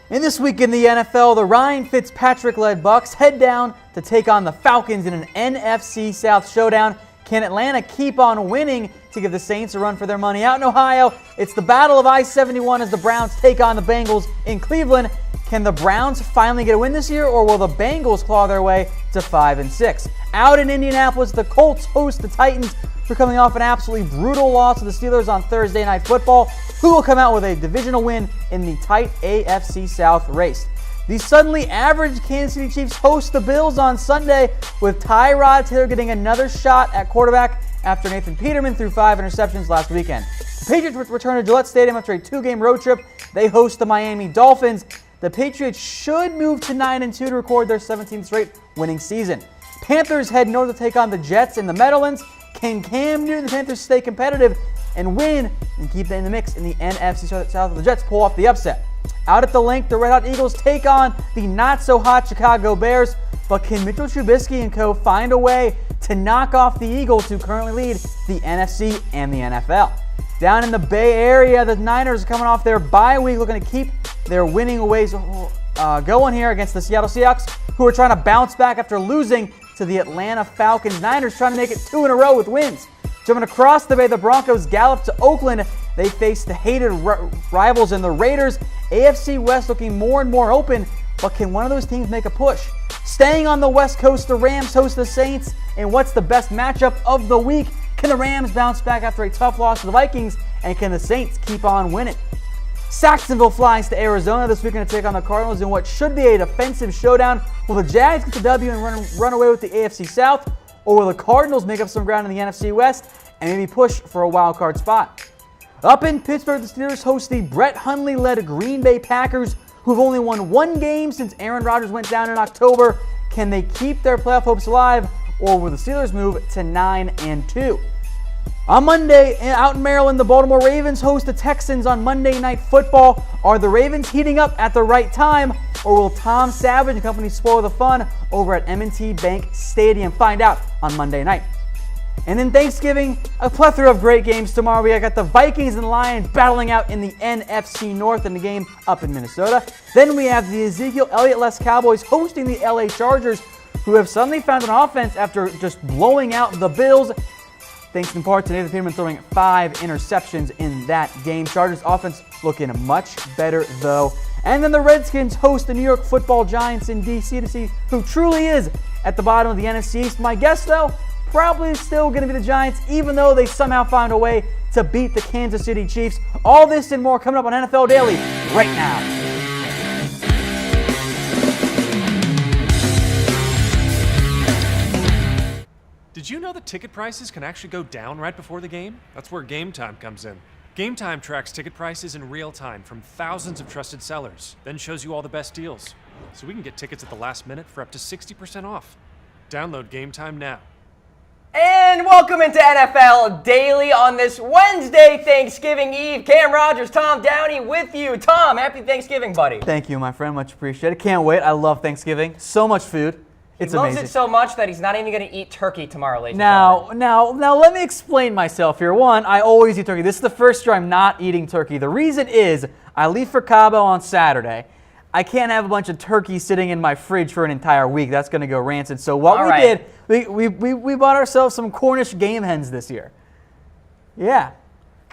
And this week in the NFL, the Ryan Fitzpatrick-led Bucs head down to take on the Falcons in an NFC South showdown. Can Atlanta keep on winning to give the Saints a run for their money? Out in Ohio, it's the battle of I-71 as the Browns take on the Bengals in Cleveland. Can the Browns finally get a win this year, or will the Bengals claw their way to 5-6? Out in Indianapolis, the Colts host the Titans, who are coming off an absolutely brutal loss to the Steelers on Thursday Night Football, who will come out with a divisional win in the tight AFC South race. The suddenly average Kansas City Chiefs host the Bills on Sunday, with Tyrod Taylor getting another shot at quarterback after Nathan Peterman threw 5 interceptions last weekend. The Patriots return to Gillette Stadium after a 2-game road trip. They host the Miami Dolphins. The Patriots should move to 9-2 to record their 17th straight winning season. Panthers head north to take on the Jets in the Meadowlands. Can Cam Newton and the Panthers stay competitive and win and keep them in the mix in the NFC South? The Jets pull off the upset. Out at the link, the Red Hot Eagles take on the not-so-hot Chicago Bears. But can Mitchell Trubisky and co. find a way to knock off the Eagles, who currently lead the NFC and the NFL? Down in the Bay Area, the Niners are coming off their bye week, looking to keep their winning ways going here against the Seattle Seahawks, who are trying to bounce back after losing to the Atlanta Falcons. Niners trying to make it 2 in a row with wins. Jumping across the bay, the Broncos gallop to Oakland. They face the hated rivals in the Raiders. AFC West looking more and more open, but can one of those teams make a push? Staying on the West Coast, the Rams host the Saints. And what's the best matchup of the week? Can the Rams bounce back after a tough loss to the Vikings? And can the Saints keep on winning? Saxonville flies to Arizona this weekend to take on the Cardinals in what should be a defensive showdown. Will the Jags get the W and run away with the AFC South? Or will the Cardinals make up some ground in the NFC West and maybe push for a wild card spot? Up in Pittsburgh, the Steelers host the Brett Hundley-led Green Bay Packers, who've only won 1 game since Aaron Rodgers went down in October. Can they keep their playoff hopes alive, or will the Steelers move to 9-2? On Monday, out in Maryland, the Baltimore Ravens host the Texans on Monday Night Football. Are the Ravens heating up at the right time, or will Tom Savage and company spoil the fun over at M&T Bank Stadium? Find out on Monday night. And then Thanksgiving, a plethora of great games tomorrow. We got the Vikings and Lions battling out in the NFC North in the game up in Minnesota. Then we have the Ezekiel Elliott-less Cowboys hosting the LA Chargers, who have suddenly found an offense after just blowing out the Bills, thanks in part to Nathan Peterman throwing 5 interceptions in that game. Chargers offense looking much better, though. And then the Redskins host the New York Football Giants in D.C. to see who truly is at the bottom of the NFC East. My guess, though, probably still going to be the Giants, even though they somehow find a way to beat the Kansas City Chiefs. All this and more coming up on NFL Daily right now. Did you know that ticket prices can actually go down right before the game? That's where Game Time comes in. Game Time tracks ticket prices in real time from thousands of trusted sellers, then shows you all the best deals, so we can get tickets at the last minute for up to 60% off. Download Game Time now. And welcome into NFL Daily on this Wednesday, Thanksgiving Eve. Cam Rogers, Tom Downey with you. Tom, happy Thanksgiving, buddy. Thank you, my friend. Much appreciated. Can't wait. I love Thanksgiving. So much food. It's amazing. He loves it so much that he's not even going to eat turkey tomorrow, ladies and gentlemen. Now, let me explain myself here. One, I always eat turkey. This is the first year I'm not eating turkey. The reason is I leave for Cabo on Saturday. I can't have a bunch of turkey sitting in my fridge for an entire week. That's going to go rancid. So what did, we bought ourselves some Cornish game hens this year. Yeah.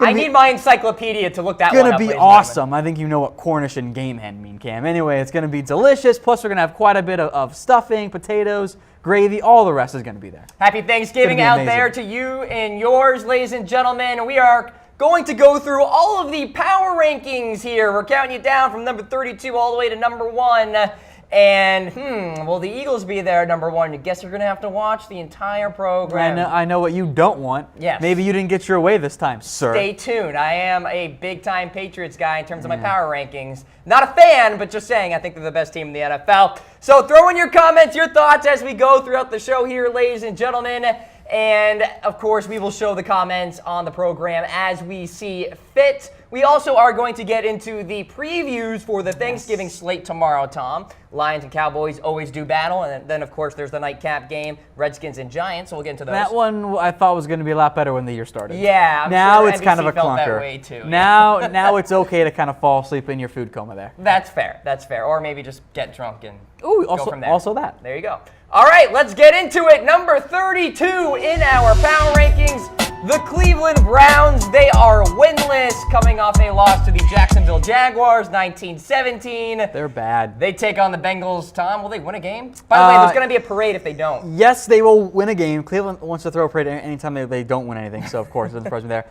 I need my encyclopedia to look that one up. It's going to be awesome. I think you know what Cornish and game hen mean, Cam. Anyway, it's going to be delicious. Plus, we're going to have quite a bit of stuffing, potatoes, gravy. All the rest is going to be there. Happy Thanksgiving out there to you and yours, ladies and gentlemen. We are going to go through all of the power rankings here. We're counting you down from number 32 all the way to number 1. And, will the Eagles be there at number 1? I guess you're going to have to watch the entire program. I know what you don't want. Yes. Maybe you didn't get your way this time, sir. Stay tuned. I am a big-time Patriots guy in terms of my power rankings. Not a fan, but just saying I think they're the best team in the NFL. So throw in your comments, your thoughts as we go throughout the show here, ladies and gentlemen. And, of course, we will show the comments on the program as we see fit. We also are going to get into the previews for the Thanksgiving slate tomorrow, Tom. Lions and Cowboys always do battle, and then, of course, there's the nightcap game, Redskins and Giants, so we'll get into those. That one I thought was going to be a lot better when the year started. Yeah, now sure it's kind of a felt clunker. that way too. Now it's okay to kind of fall asleep in your food coma there. That's fair. That's fair. Or maybe just get drunk and go from there. Also that. There you go. All right, let's get into it. Number 32 in our power rankings, the Cleveland Browns. They are winless, coming off a loss to the Jacksonville Jaguars, 19-17. They're bad. They take on the Bengals. Tom, will they win a game? By the way, there's going to be a parade if they don't. Yes, they will win a game. Cleveland wants to throw a parade anytime they don't win anything, so of course it doesn't surprise me there.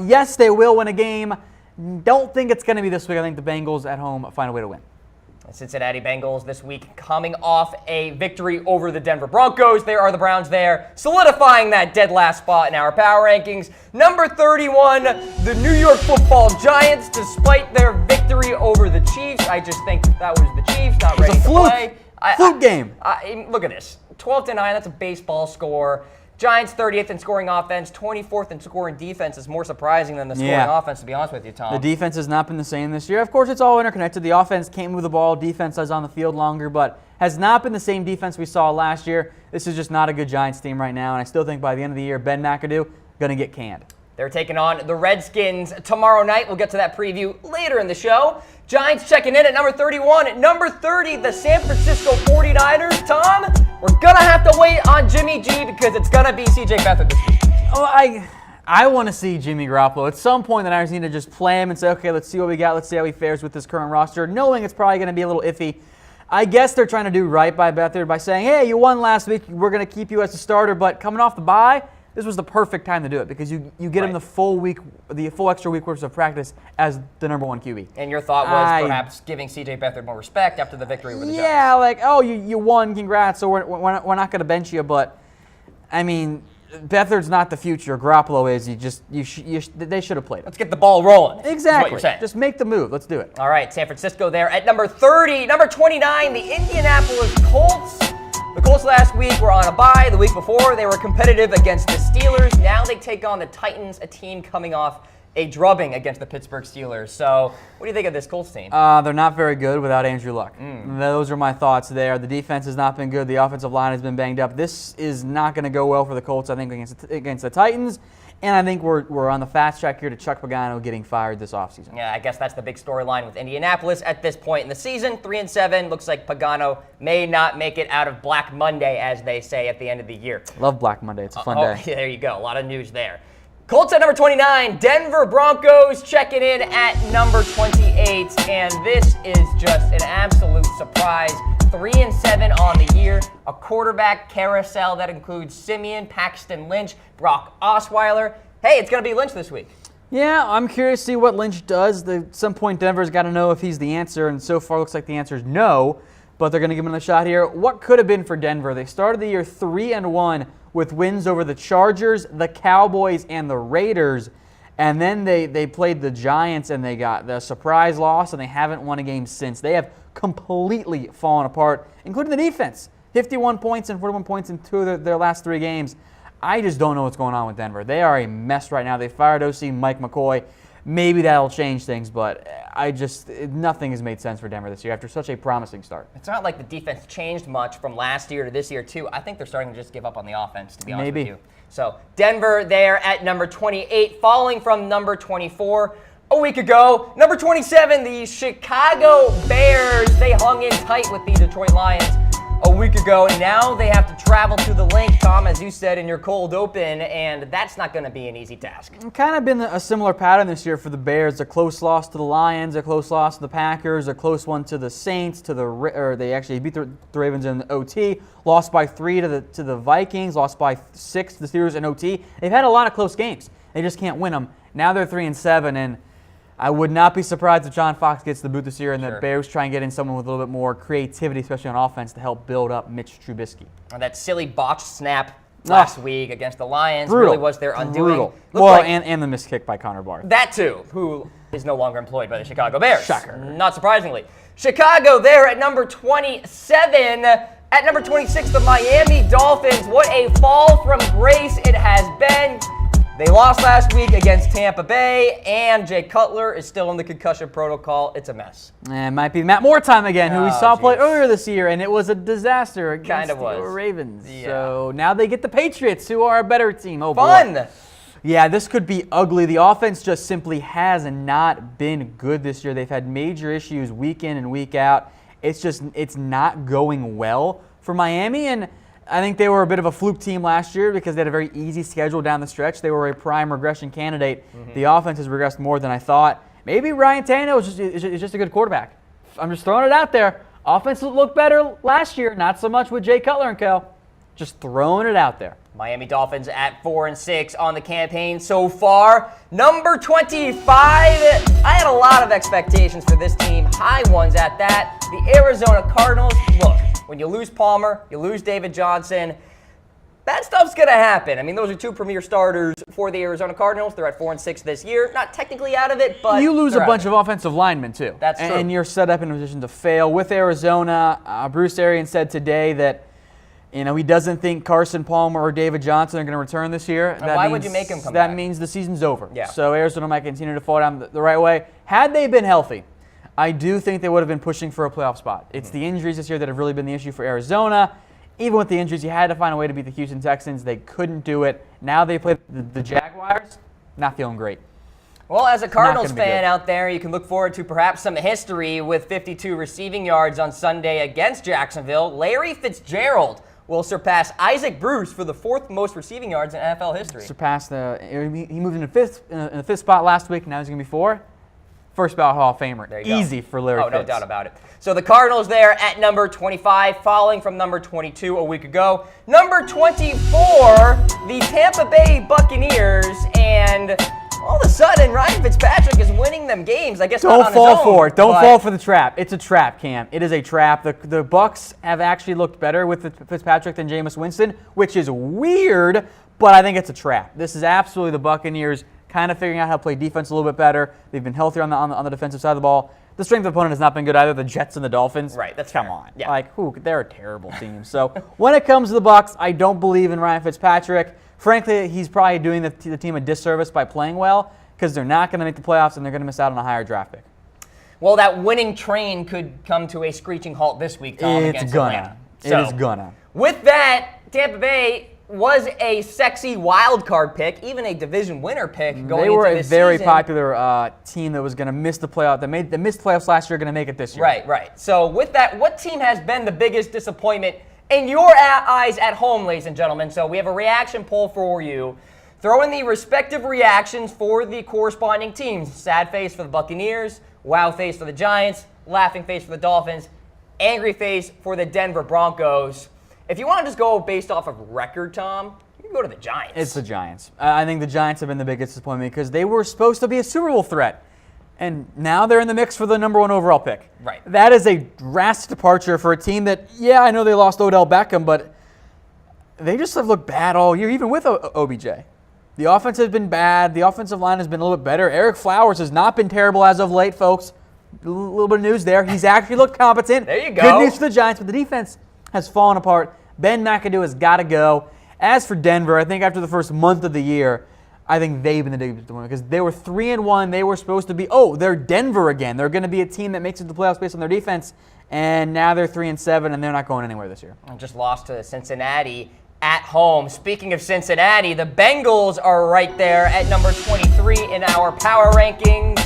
Yes, they will win a game. Don't think it's going to be this week. I think the Bengals at home find a way to win. Cincinnati Bengals this week coming off a victory over the Denver Broncos. There are the Browns there, solidifying that dead last spot in our power rankings. Number 31, the New York Football Giants, despite their victory over the Chiefs. I just think that was the Chiefs not ready to play. Fluke game. Look at this, 12-9, that's a baseball score. Giants 30th in scoring offense, 24th in scoring defense is more surprising than the scoring offense, to be honest with you, Tom. The defense has not been the same this year. Of course, it's all interconnected. The offense can't move the ball. Defense is on the field longer, but has not been the same defense we saw last year. This is just not a good Giants team right now, and I still think by the end of the year, Ben McAdoo going to get canned. They're taking on the Redskins tomorrow night. We'll get to that preview later in the show. Giants checking in at number 31. At number 30, the San Francisco 49ers. Tom, we're going to have to wait on Jimmy G because it's going to be C.J. Beathard this week. Oh, I want to see Jimmy Garoppolo. At some point, the Niners need to just play him and say, okay, let's see what we got. Let's see how he fares with this current roster, knowing it's probably going to be a little iffy. I guess they're trying to do right by Beathard by saying, hey, you won last week. We're going to keep you as a starter, but coming off the bye, this was the perfect time to do it because you get him the full extra week worth of practice as the number one QB. And your thought was perhaps giving C.J. Beathard more respect after the victory over the Giants. Yeah, like, oh, you won, congrats, so we're not going to bench you, but, I mean, Beathard's not the future. Garoppolo is. They should have played him. Let's get the ball rolling. Exactly. Is what you're saying. Just make the move. Let's do it. All right, San Francisco there at number 30. Number 29, the Indianapolis Colts. The Colts last week were on a bye. The week before, they were competitive against the Steelers. Now they take on the Titans, a team coming off a drubbing against the Pittsburgh Steelers. So what do you think of this Colts team? They're not very good without Andrew Luck. Those are my thoughts there. The defense has not been good. The offensive line has been banged up. This is not going to go well for the Colts, I think, against the Titans. And I think we're on the fast track here to Chuck Pagano getting fired this offseason. Yeah, I guess that's the big storyline with Indianapolis at this point in the season. 3-7. Looks like Pagano may not make it out of Black Monday, as they say at the end of the year. Love Black Monday. It's a fun day. Yeah, there you go. A lot of news there. Colts at number 29. Denver Broncos checking in at number 28. And this is just an absolute surprise. 3-7 on the year, a quarterback carousel that includes Simeon, Paxton Lynch, Brock Osweiler. Hey, it's going to be Lynch this week. Yeah, I'm curious to see what Lynch does. At some point, Denver's got to know if he's the answer, and so far it looks like the answer is no, but they're going to give him a shot here. What could have been for Denver? They started the year 3-1 with wins over the Chargers, the Cowboys, and the Raiders, and then they played the Giants, and they got the surprise loss, and they haven't won a game since. They have completely fallen apart, including the defense. 51 points and 41 points in two of their last three games. I just don't know what's going on with Denver. They are a mess right now. They fired OC Mike McCoy. Maybe that'll change things, but nothing has made sense for Denver this year after such a promising start. It's not like the defense changed much from last year to this year, too. I think they're starting to just give up on the offense, to be honest with you. So Denver there at number 28, falling from number 24. A week ago, number 27, the Chicago Bears. They hung in tight with the Detroit Lions a week ago, and now they have to travel to the link, Tom, as you said in your cold open, and that's not going to be an easy task. Kind of been a similar pattern this year for the Bears. A close loss to the Lions, a close loss to the Packers, a close one to the Saints, they actually beat the Ravens in OT, lost by 3 to the Vikings, lost by 6 to the Steelers in OT. They've had a lot of close games. They just can't win them. Now they're 3-7, and I would not be surprised if John Fox gets the boot this year and the Bears try and get in someone with a little bit more creativity, especially on offense, to help build up Mitch Trubisky. And that silly botched snap last week against the Lions really was their undoing. Well, and the missed kick by Connor Barth. That too, who is no longer employed by the Chicago Bears. Shocker. Not surprisingly. Chicago there at number 27. At number 26, the Miami Dolphins. What a fall from grace it has been. They lost last week against Tampa Bay, and Jay Cutler is still in the concussion protocol. It's a mess. And it might be Matt Moore-time again, who we saw play geez. earlier this year, and it was a disaster against the Ravens. Yeah. So now they get the Patriots, who are a better team. Oh, Fun! Boy. Yeah, this could be ugly. The offense just simply has not been good this year. They've had major issues week in and week out. It's not going well for Miami, and I think they were a bit of a fluke team last year because they had a very easy schedule down the stretch. They were a prime regression candidate. The offense has regressed more than I thought. Maybe Ryan Tannehill is just a good quarterback. I'm just throwing it out there. Offense looked better last year, not so much with Jay Cutler and co. Just throwing it out there. Miami Dolphins at 4-6 on the campaign so far. Number 25. I had a lot of expectations for this team, high ones at that. The Arizona Cardinals, look, when you lose Palmer, you lose David Johnson, bad stuff's going to happen. I mean, those are two premier starters for the Arizona Cardinals. They're at 4-6 this year. Not technically out of it, but you lose a bunch of offensive linemen, too. That's true. And you're set up in a position to fail. With Arizona, Bruce Arians said today that he doesn't think Carson Palmer or David Johnson are going to return this year. And why would you make him come back? That means the season's over. Yeah. So Arizona might continue to fall down the right way. Had they been healthy, I do think they would have been pushing for a playoff spot. It's the injuries this year that have really been the issue for Arizona. Even with the injuries, you had to find a way to beat the Houston Texans. They couldn't do it. Now they play the Jaguars. Not feeling great. Well, as a Cardinals fan out there, you can look forward to perhaps some history with 52 receiving yards on Sunday against Jacksonville. Larry Fitzgerald will surpass Isaac Bruce for the 4th most receiving yards in NFL history. He moved in the fifth spot last week. Now he's going to be 4. First ballot Hall of Famer. Easy for Larry Fitz. No doubt about it. So the Cardinals there at number 25, falling from number 22 a week ago. Number 24, the Tampa Bay Buccaneers, and all of a sudden, Ryan Fitzpatrick is winning them games. I guess not on his own. Don't fall for it. Don't fall for the trap. It's a trap, Cam. It is a trap. The Bucs have actually looked better with Fitzpatrick than Jameis Winston, which is weird, but I think it's a trap. This is absolutely the Buccaneers kind of figuring out how to play defense a little bit better. They've been healthier on the defensive side of the ball. The strength of the opponent has not been good either. The Jets and the Dolphins. Right, that's Come fair. on. Yeah. They're a terrible team. So when it comes to the Bucs, I don't believe in Ryan Fitzpatrick. Frankly, he's probably doing the team a disservice by playing well because they're not going to make the playoffs and they're going to miss out on a higher draft pick. Well, that winning train could come to a screeching halt this week, Tom, against Atlanta. It is gonna. With that, Tampa Bay was a sexy wild card pick, even a division winner pick going into this season. They were a very popular team that was going to miss the playoff. They missed playoffs last year, going to make it this year. Right. So with that, what team has been the biggest disappointment in your eyes at home, ladies and gentlemen? So we have a reaction poll for you. Throw in the respective reactions for the corresponding teams. Sad face for the Buccaneers, wow face for the Giants, laughing face for the Dolphins, angry face for the Denver Broncos. If you want to just go based off of record, Tom, you can go to the Giants. It's the Giants. I think the Giants have been the biggest disappointment because they were supposed to be a Super Bowl threat. And now they're in the mix for the number 1 overall pick. Right. That is a drastic departure for a team that, I know they lost Odell Beckham, but they just have looked bad all year, even with OBJ. The offense has been bad. The offensive line has been a little bit better. Eric Flowers has not been terrible as of late, folks. A little bit of news there. He's actually looked competent. There you go. Good news for the Giants, but the defense has fallen apart. Ben McAdoo has got to go. As for Denver, I think after the first month of the year, I think they've been the biggest disappointment because they were 3-1. They were supposed to be, they're Denver again. They're going to be a team that makes it to the playoffs based on their defense, and now they're 3-7, and they're not going anywhere this year. And just lost to Cincinnati at home. Speaking of Cincinnati, the Bengals are right there at number 23 in our power rankings.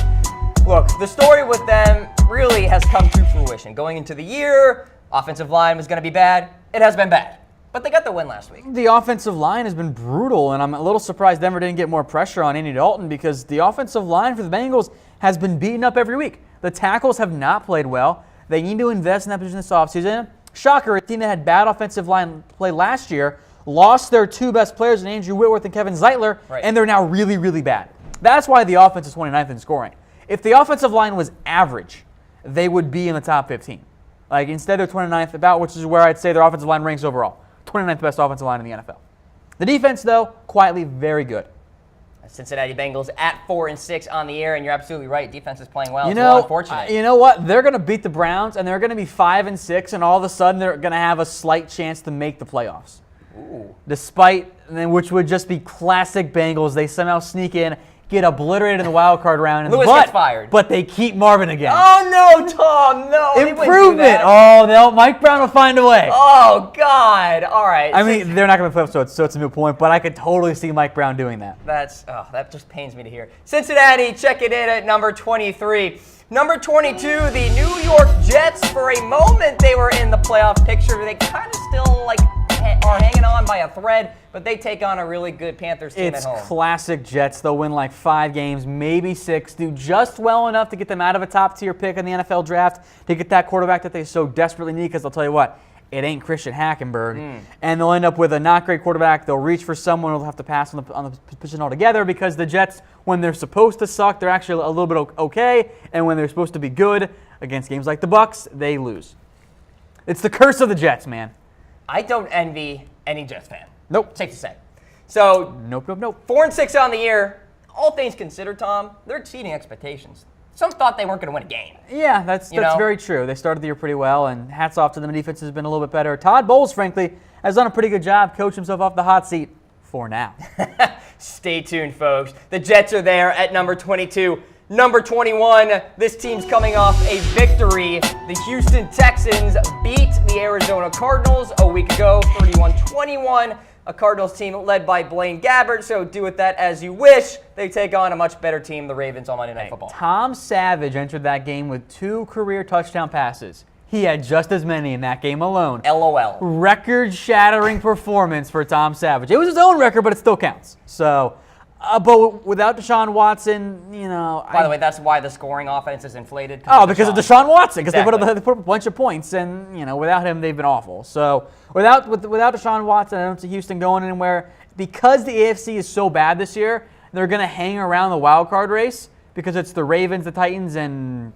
Look, the story with them really has come to fruition. Going into the year, offensive line was going to be bad. It has been bad. But they got the win last week. The offensive line has been brutal, and I'm a little surprised Denver didn't get more pressure on Andy Dalton because the offensive line for the Bengals has been beaten up every week. The tackles have not played well. They need to invest in that position this offseason. Shocker, a team that had bad offensive line play last year lost their 2 best players in Andrew Whitworth and Kevin Zeitler, and they're now really, really bad. That's why the offense is 29th in scoring. If the offensive line was average, they would be in the top 15. Like instead they're 29th about, which is where I'd say their offensive line ranks overall. 29th best offensive line in the NFL. The defense, though, quietly very good. Cincinnati Bengals at 4-6 on the year, and you're absolutely right. Defense is playing well. It's unfortunate. You know what? They're going to beat the Browns, and they're going to be 5-6, and all of a sudden they're going to have a slight chance to make the playoffs. which would just be classic Bengals. They somehow sneak in, get obliterated in the wild card round. Lewis gets fired. But they keep Marvin again. Oh, no, Tom, no. Improvement. Oh, no, Mike Brown will find a way. Oh, God. All right. I mean, they're not going to play off, so it's a moot point, but I could totally see Mike Brown doing that. That just pains me to hear. Cincinnati, check it in at number 23. Number 22, the New York Jets. For a moment, they were in the playoff picture. They kind of still are hanging on by a thread, but they take on a really good Panthers team at home. It's classic Jets. They'll win like 5 games, maybe 6, do just well enough to get them out of a top-tier pick in the NFL draft to get that quarterback that they so desperately need, because I'll tell you what, it ain't Christian Hackenberg. And they'll end up with a not great quarterback. They'll reach for someone who'll have to pass on the position altogether, because the Jets, when they're supposed to suck, they're actually a little bit okay, and when they're supposed to be good against games like the Bucs, they lose. It's the curse of the Jets, man. I don't envy any Jets fan. Nope. Safe to say. So, Nope. 4-6 on the year. All things considered, Tom, they're exceeding expectations. Some thought they weren't going to win a game. Yeah, that's very true. They started the year pretty well, and hats off to them. The defense has been a little bit better. Todd Bowles, frankly, has done a pretty good job, coached himself off the hot seat for now. Stay tuned, folks. The Jets are there at number 22. Number 21, this team's coming off a victory. The Houston Texans beat the Arizona Cardinals a week ago, 31-21. A Cardinals team led by Blaine Gabbert, so do with that as you wish. They take on a much better team, the Ravens, on Monday Night Football. Tom Savage entered that game with 2 career touchdown passes. He had just as many in that game alone. LOL. Record-shattering performance for Tom Savage. It was his own record, but it still counts. So, but without Deshaun Watson, By the way, that's why the scoring offense is inflated. Because of Deshaun Watson, because they put up a bunch of points, and without him, they've been awful. So without Deshaun Watson, I don't see Houston going anywhere. Because the AFC is so bad this year, they're going to hang around the wild card race because it's the Ravens, the Titans, and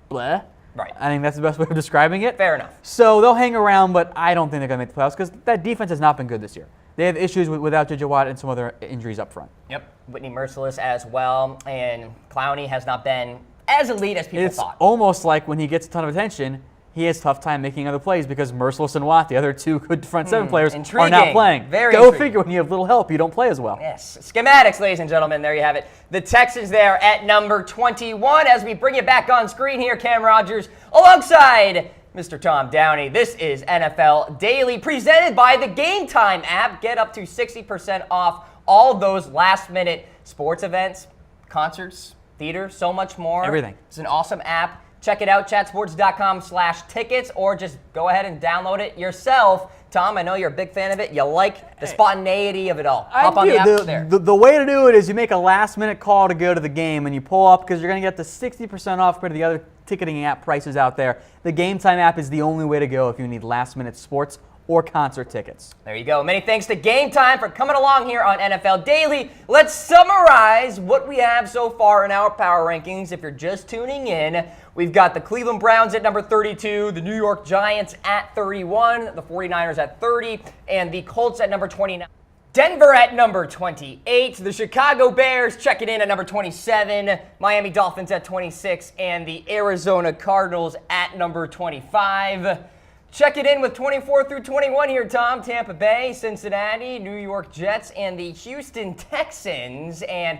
blah. Right. I think that's the best way of describing it. Fair enough. So they'll hang around, but I don't think they're going to make the playoffs because that defense has not been good this year. They have issues without J.J. Watt and some other injuries up front. Yep. Whitney Merciless as well, and Clowney has not been as elite as people thought. It's almost like when he gets a ton of attention, he has a tough time making other plays because Merciless and Watt, the other 2 good front 7 players, are not playing. Go figure, when you have little help, you don't play as well. Yes. Schematics, ladies and gentlemen, there you have it. The Texans there at number 21. As we bring it back on screen here, Cam Rogers alongside Mr. Tom Downey. This is NFL Daily, presented by the Game Time app. Get up to 60% off all those last-minute sports events, concerts, theater, so much more. Everything. It's an awesome app. Check it out, chatsports.com/tickets, or just go ahead and download it yourself. Tom, I know you're a big fan of it. You like the spontaneity of it all. Hop on the app there. The way to do it is you make a last-minute call to go to the game, and you pull up because you're going to get the 60% off compared to the other ticketing app prices out there. The Game Time app is the only way to go if you need last-minute sports or concert tickets. There you go. Many thanks to Game Time for coming along here on NFL Daily. Let's summarize what we have so far in our power rankings. If you're just tuning in, we've got the Cleveland Browns at number 32, the New York Giants at 31, the 49ers at 30, and the Colts at number 29. Denver at number 28, the Chicago Bears checking in at number 27, Miami Dolphins at 26, and the Arizona Cardinals at number 25. Check it in with 24 through 21 here, Tom. Tampa Bay, Cincinnati, New York Jets, and the Houston Texans. And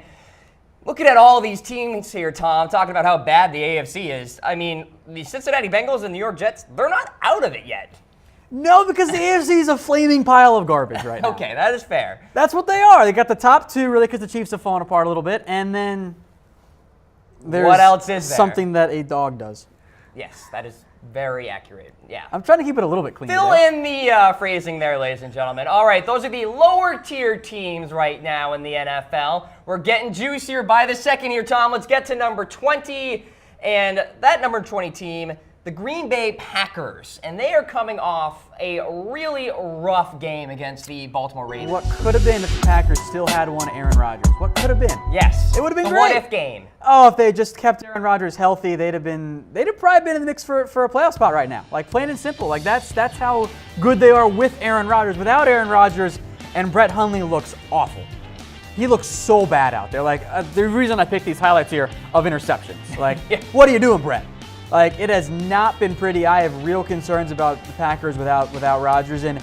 looking at all these teams here, Tom, talking about how bad the AFC is. I mean, the Cincinnati Bengals and New York Jets, they're not out of it yet. No, because the AFC is a flaming pile of garbage right now. Okay, that is fair. That's what they are. They got the top 2, really, because the Chiefs have fallen apart a little bit. And then there's what else is there? Something that a dog does. Yes, that is very accurate. Yeah. I'm trying to keep it a little bit clean. Fill in the phrasing there, ladies and gentlemen. All right, those are the lower tier teams right now in the NFL. We're getting juicier by the second here, Tom. Let's get to number 20. And that number 20 team, the Green Bay Packers. And they are coming off a really rough game against the Baltimore Ravens. What could have been if the Packers still had one Aaron Rodgers? What could have been? Yes. It would have been the great. what-if game. Oh, if they had just kept Aaron Rodgers healthy, they'd have probably been in the mix for a playoff spot right now. Like, plain and simple. Like, that's how good they are with Aaron Rodgers. Without Aaron Rodgers, and Brett Hundley looks awful. He looks so bad out there. Like, the reason I picked these highlights here of interceptions. Like, What are you doing, Brett? Like, it has not been pretty. I have real concerns about the Packers without Rodgers. And,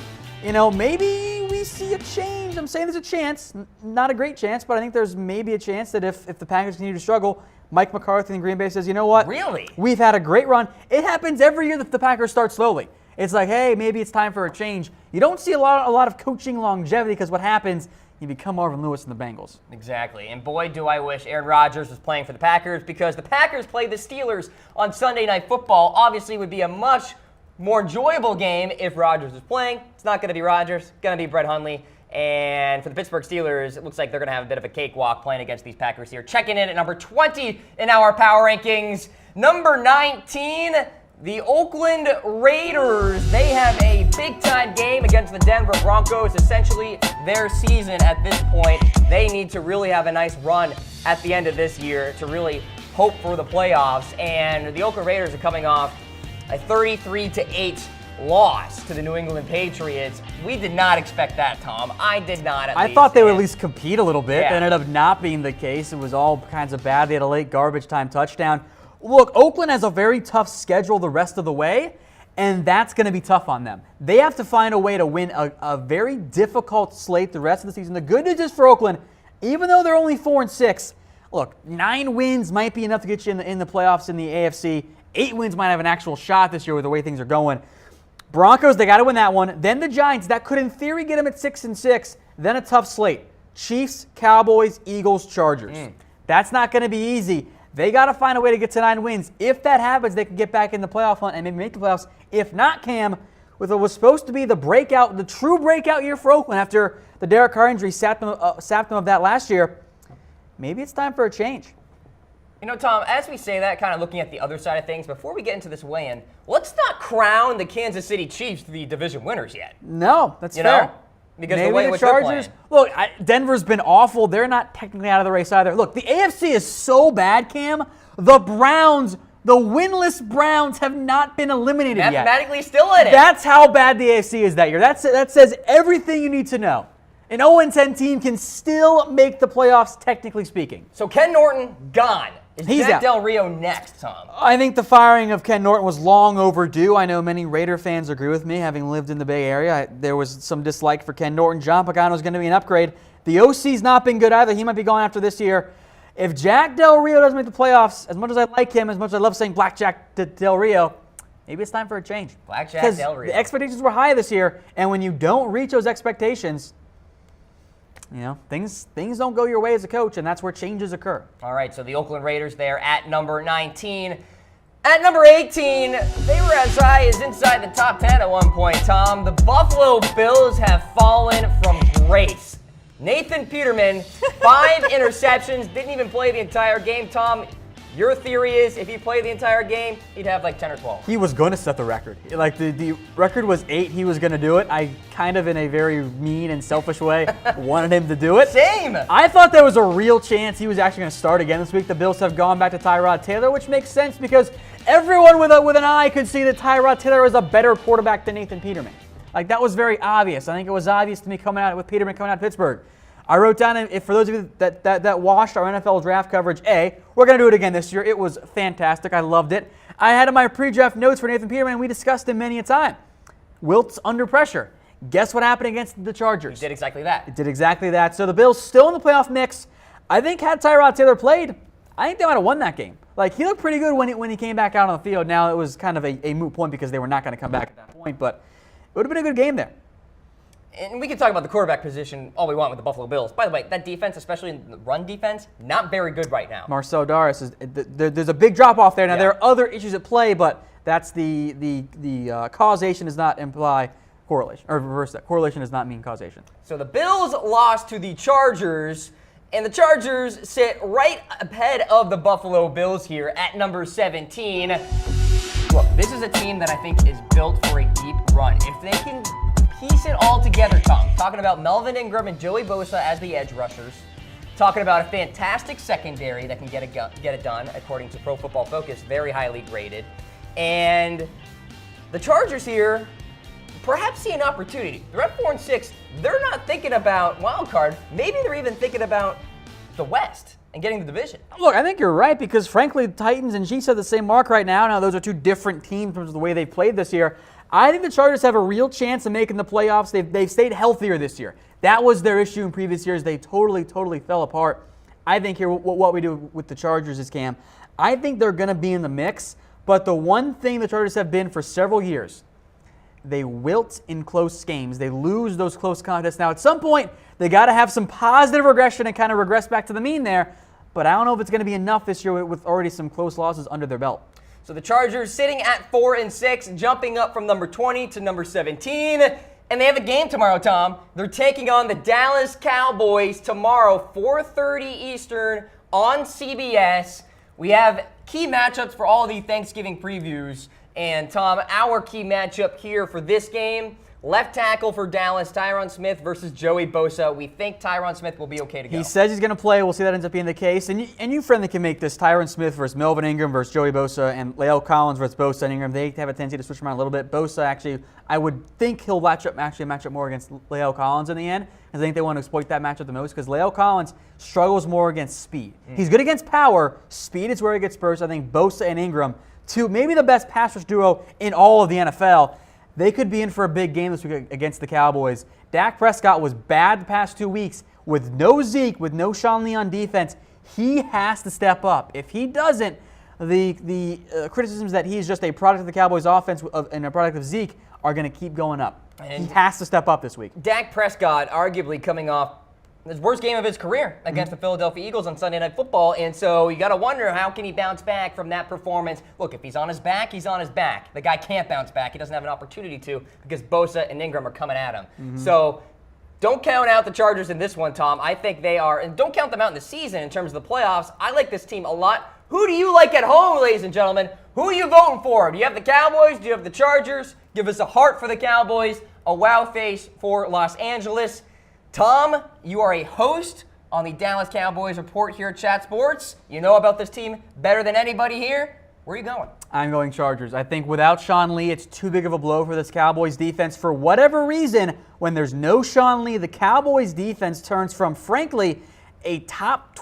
maybe see a change. I'm saying there's a chance, not a great chance, but I think there's maybe a chance that if the Packers continue to struggle, Mike McCarthy in Green Bay says, you know what? Really? We've had a great run. It happens every year that the Packers start slowly. It's like, hey, maybe it's time for a change. You don't see a lot of coaching longevity because what happens, you become Marvin Lewis and the Bengals. Exactly. And boy, do I wish Aaron Rodgers was playing for the Packers, because the Packers play the Steelers on Sunday Night Football. Obviously, it would be a much more enjoyable game if Rodgers was playing. It's not going to be Rodgers. It's going to be Brett Hundley. And for the Pittsburgh Steelers, it looks like they're going to have a bit of a cakewalk playing against these Packers here. Checking in at number 20 in our power rankings. Number 19, the Oakland Raiders. They have a big-time game against the Denver Broncos. Essentially, their season at this point. They need to really have a nice run at the end of this year to really hope for the playoffs. And the Oakland Raiders are coming off a 33-8 loss to the New England Patriots. We did not expect that, Tom. I did not, at least. I thought they would at least compete a little bit. Yeah. That ended up not being the case. It was all kinds of bad. They had a late garbage time touchdown. Look, Oakland has a very tough schedule the rest of the way, and that's going to be tough on them. They have to find a way to win a very difficult slate the rest of the season. The good news is for Oakland, even though they're only 4-6, look, 9 wins might be enough to get you in the playoffs in the AFC. 8 wins might have an actual shot this year with the way things are going. Broncos, they got to win that one. Then the Giants, that could in theory get them at 6-6. Then a tough slate. Chiefs, Cowboys, Eagles, Chargers. That's not going to be easy. They got to find a way to get to 9 wins. If that happens, they can get back in the playoff hunt and maybe make the playoffs. If not, Cam, with what was supposed to be the true breakout year for Oakland after the Derek Carr injury sapped them of that last year, maybe it's time for a change. You know, Tom, as we say that, kind of looking at the other side of things, before we get into this weigh-in, let's not crown the Kansas City Chiefs the division winners yet. No, that's You fair. know? Because Maybe the way the which they're playing. Chargers. Look, Denver's been awful. They're not technically out of the race either. Look, the AFC is so bad, Cam. The Browns, the winless Browns, have not been eliminated yet. Mathematically still in it. That's how bad the AFC is that year. That says everything you need to know. An 0-10 team can still make the playoffs, technically speaking. So Ken Norton, gone. Is He's Jack out. Del Rio next, Tom? I think the firing of Ken Norton was long overdue. I know many Raider fans agree with me, having lived in the Bay Area. There was some dislike for Ken Norton. John Pagano is going to be an upgrade. The OC's not been good either. He might be gone after this year. If Jack Del Rio doesn't make the playoffs, as much as I like him, as much as I love saying Blackjack Del Rio, maybe it's time for a change. Blackjack Del Rio. The expectations were high this year, and when you don't reach those expectations, you know, things don't go your way as a coach, and that's where changes occur. All right, so the Oakland Raiders there at number 19. At number 18, they were as high as inside the top 10 at one point, Tom. The Buffalo Bills have fallen from grace. Nathan Peterman, 5 interceptions, didn't even play the entire game. Tom, your theory is if he played the entire game, he'd have like 10 or 12. He was going to set the record. Like the record was 8, he was going to do it. I kind of, in a very mean and selfish way, wanted him to do it. Same. I thought there was a real chance he was actually going to start again this week. The Bills have gone back to Tyrod Taylor, which makes sense because everyone with an eye could see that Tyrod Taylor is a better quarterback than Nathan Peterman. Like, that was very obvious. I think it was obvious to me with Peterman coming out of Pittsburgh. I wrote down, if for those of you that watched our NFL draft coverage, we're going to do it again this year. It was fantastic. I loved it. I had in my pre-draft notes for Nathan Peterman, and we discussed him many a time. Wilt's under pressure. Guess what happened against the Chargers? He did exactly that. It did exactly that. So the Bills still in the playoff mix. I think had Tyrod Taylor played, I think they might have won that game. Like, he looked pretty good when he came back out on the field. Now, it was kind of a moot point because they were not going to come back at that point, but it would have been a good game there. And we can talk about the quarterback position all we want with the Buffalo Bills. By the way, that defense, especially in the run defense, not very good right now. Marcel Darius, there's a big drop-off there. Now, Yeah. there are other issues at play, but that's the causation does not imply correlation. Or reverse that. Correlation does not mean causation. So the Bills lost to the Chargers, and the Chargers sit right ahead of the Buffalo Bills here at number 17. Look, this is a team that I think is built for a deep run. If they can piece it all together, Tom. Talking about Melvin Ingram and Joey Bosa as the edge rushers. Talking about a fantastic secondary that can get it done, according to Pro Football Focus, very highly graded. And the Chargers here perhaps see an opportunity. They're at 4-6. They're not thinking about wild card. Maybe they're even thinking about the West and getting the division. Look, I think you're right because, frankly, the Titans and Chiefs have the same mark right now. Now, those are two different teams in terms of the way they've played this year. I think the Chargers have a real chance of making the playoffs. They've stayed healthier this year. That was their issue in previous years. They totally fell apart. I think here what we do with the Chargers is, Cam, I think they're going to be in the mix, but the one thing the Chargers have been for several years, they wilt in close games. They lose those close contests. Now, at some point, they got to have some positive regression and kind of regress back to the mean there, but I don't know if it's going to be enough this year with already some close losses under their belt. So the Chargers sitting at 4-6, jumping up from number 20 to number 17. And they have a game tomorrow, Tom. They're taking on the Dallas Cowboys tomorrow, 4:30 Eastern on CBS. We have key matchups for all of the Thanksgiving previews. And, Tom, our key matchup here for this game, left tackle for Dallas, Tyron Smith versus Joey Bosa. We think Tyron Smith will be okay to go. He says he's going to play. We'll see that ends up being the case. And you friendly can make this Tyron Smith versus Melvin Ingram versus Joey Bosa and La'el Collins versus Bosa and Ingram. They have a tendency to switch around a little bit. Bosa, actually, I would think he'll match up more against La'el Collins in the end, because I think they want to exploit that matchup the most, because La'el Collins struggles more against speed. He's good against power. Speed is where he gets burst. I think Bosa and Ingram, maybe the best pass rush duo in all of the NFL. They could be in for a big game this week against the Cowboys. Dak Prescott was bad the past 2 weeks. With no Zeke, with no Sean Lee on defense, he has to step up. If he doesn't, the criticisms that he's just a product of the Cowboys offense and a product of Zeke are going to keep going up. And he has to step up this week. Dak Prescott arguably coming off his worst game of his career against the Philadelphia Eagles on Sunday Night Football, and so you got to wonder, how can he bounce back from that performance? Look, if he's on his back, he's on his back. The guy can't bounce back. He doesn't have an opportunity to, because Bosa and Ingram are coming at him. So don't count out the Chargers in this one, Tom. I think they are, and don't count them out in the season in terms of the playoffs. I like this team a lot. Who do you like at home, ladies and gentlemen? Who are you voting for? Do you have the Cowboys? Do you have the Chargers? Give us a heart for the Cowboys, a wow face for Los Angeles. Tom, you are a host on the Dallas Cowboys Report here at Chat Sports. You know about this team better than anybody here. Where are you going? I'm going Chargers. I think without Sean Lee, it's too big of a blow for this Cowboys defense. For whatever reason, when there's no Sean Lee, the Cowboys defense turns from, frankly, a top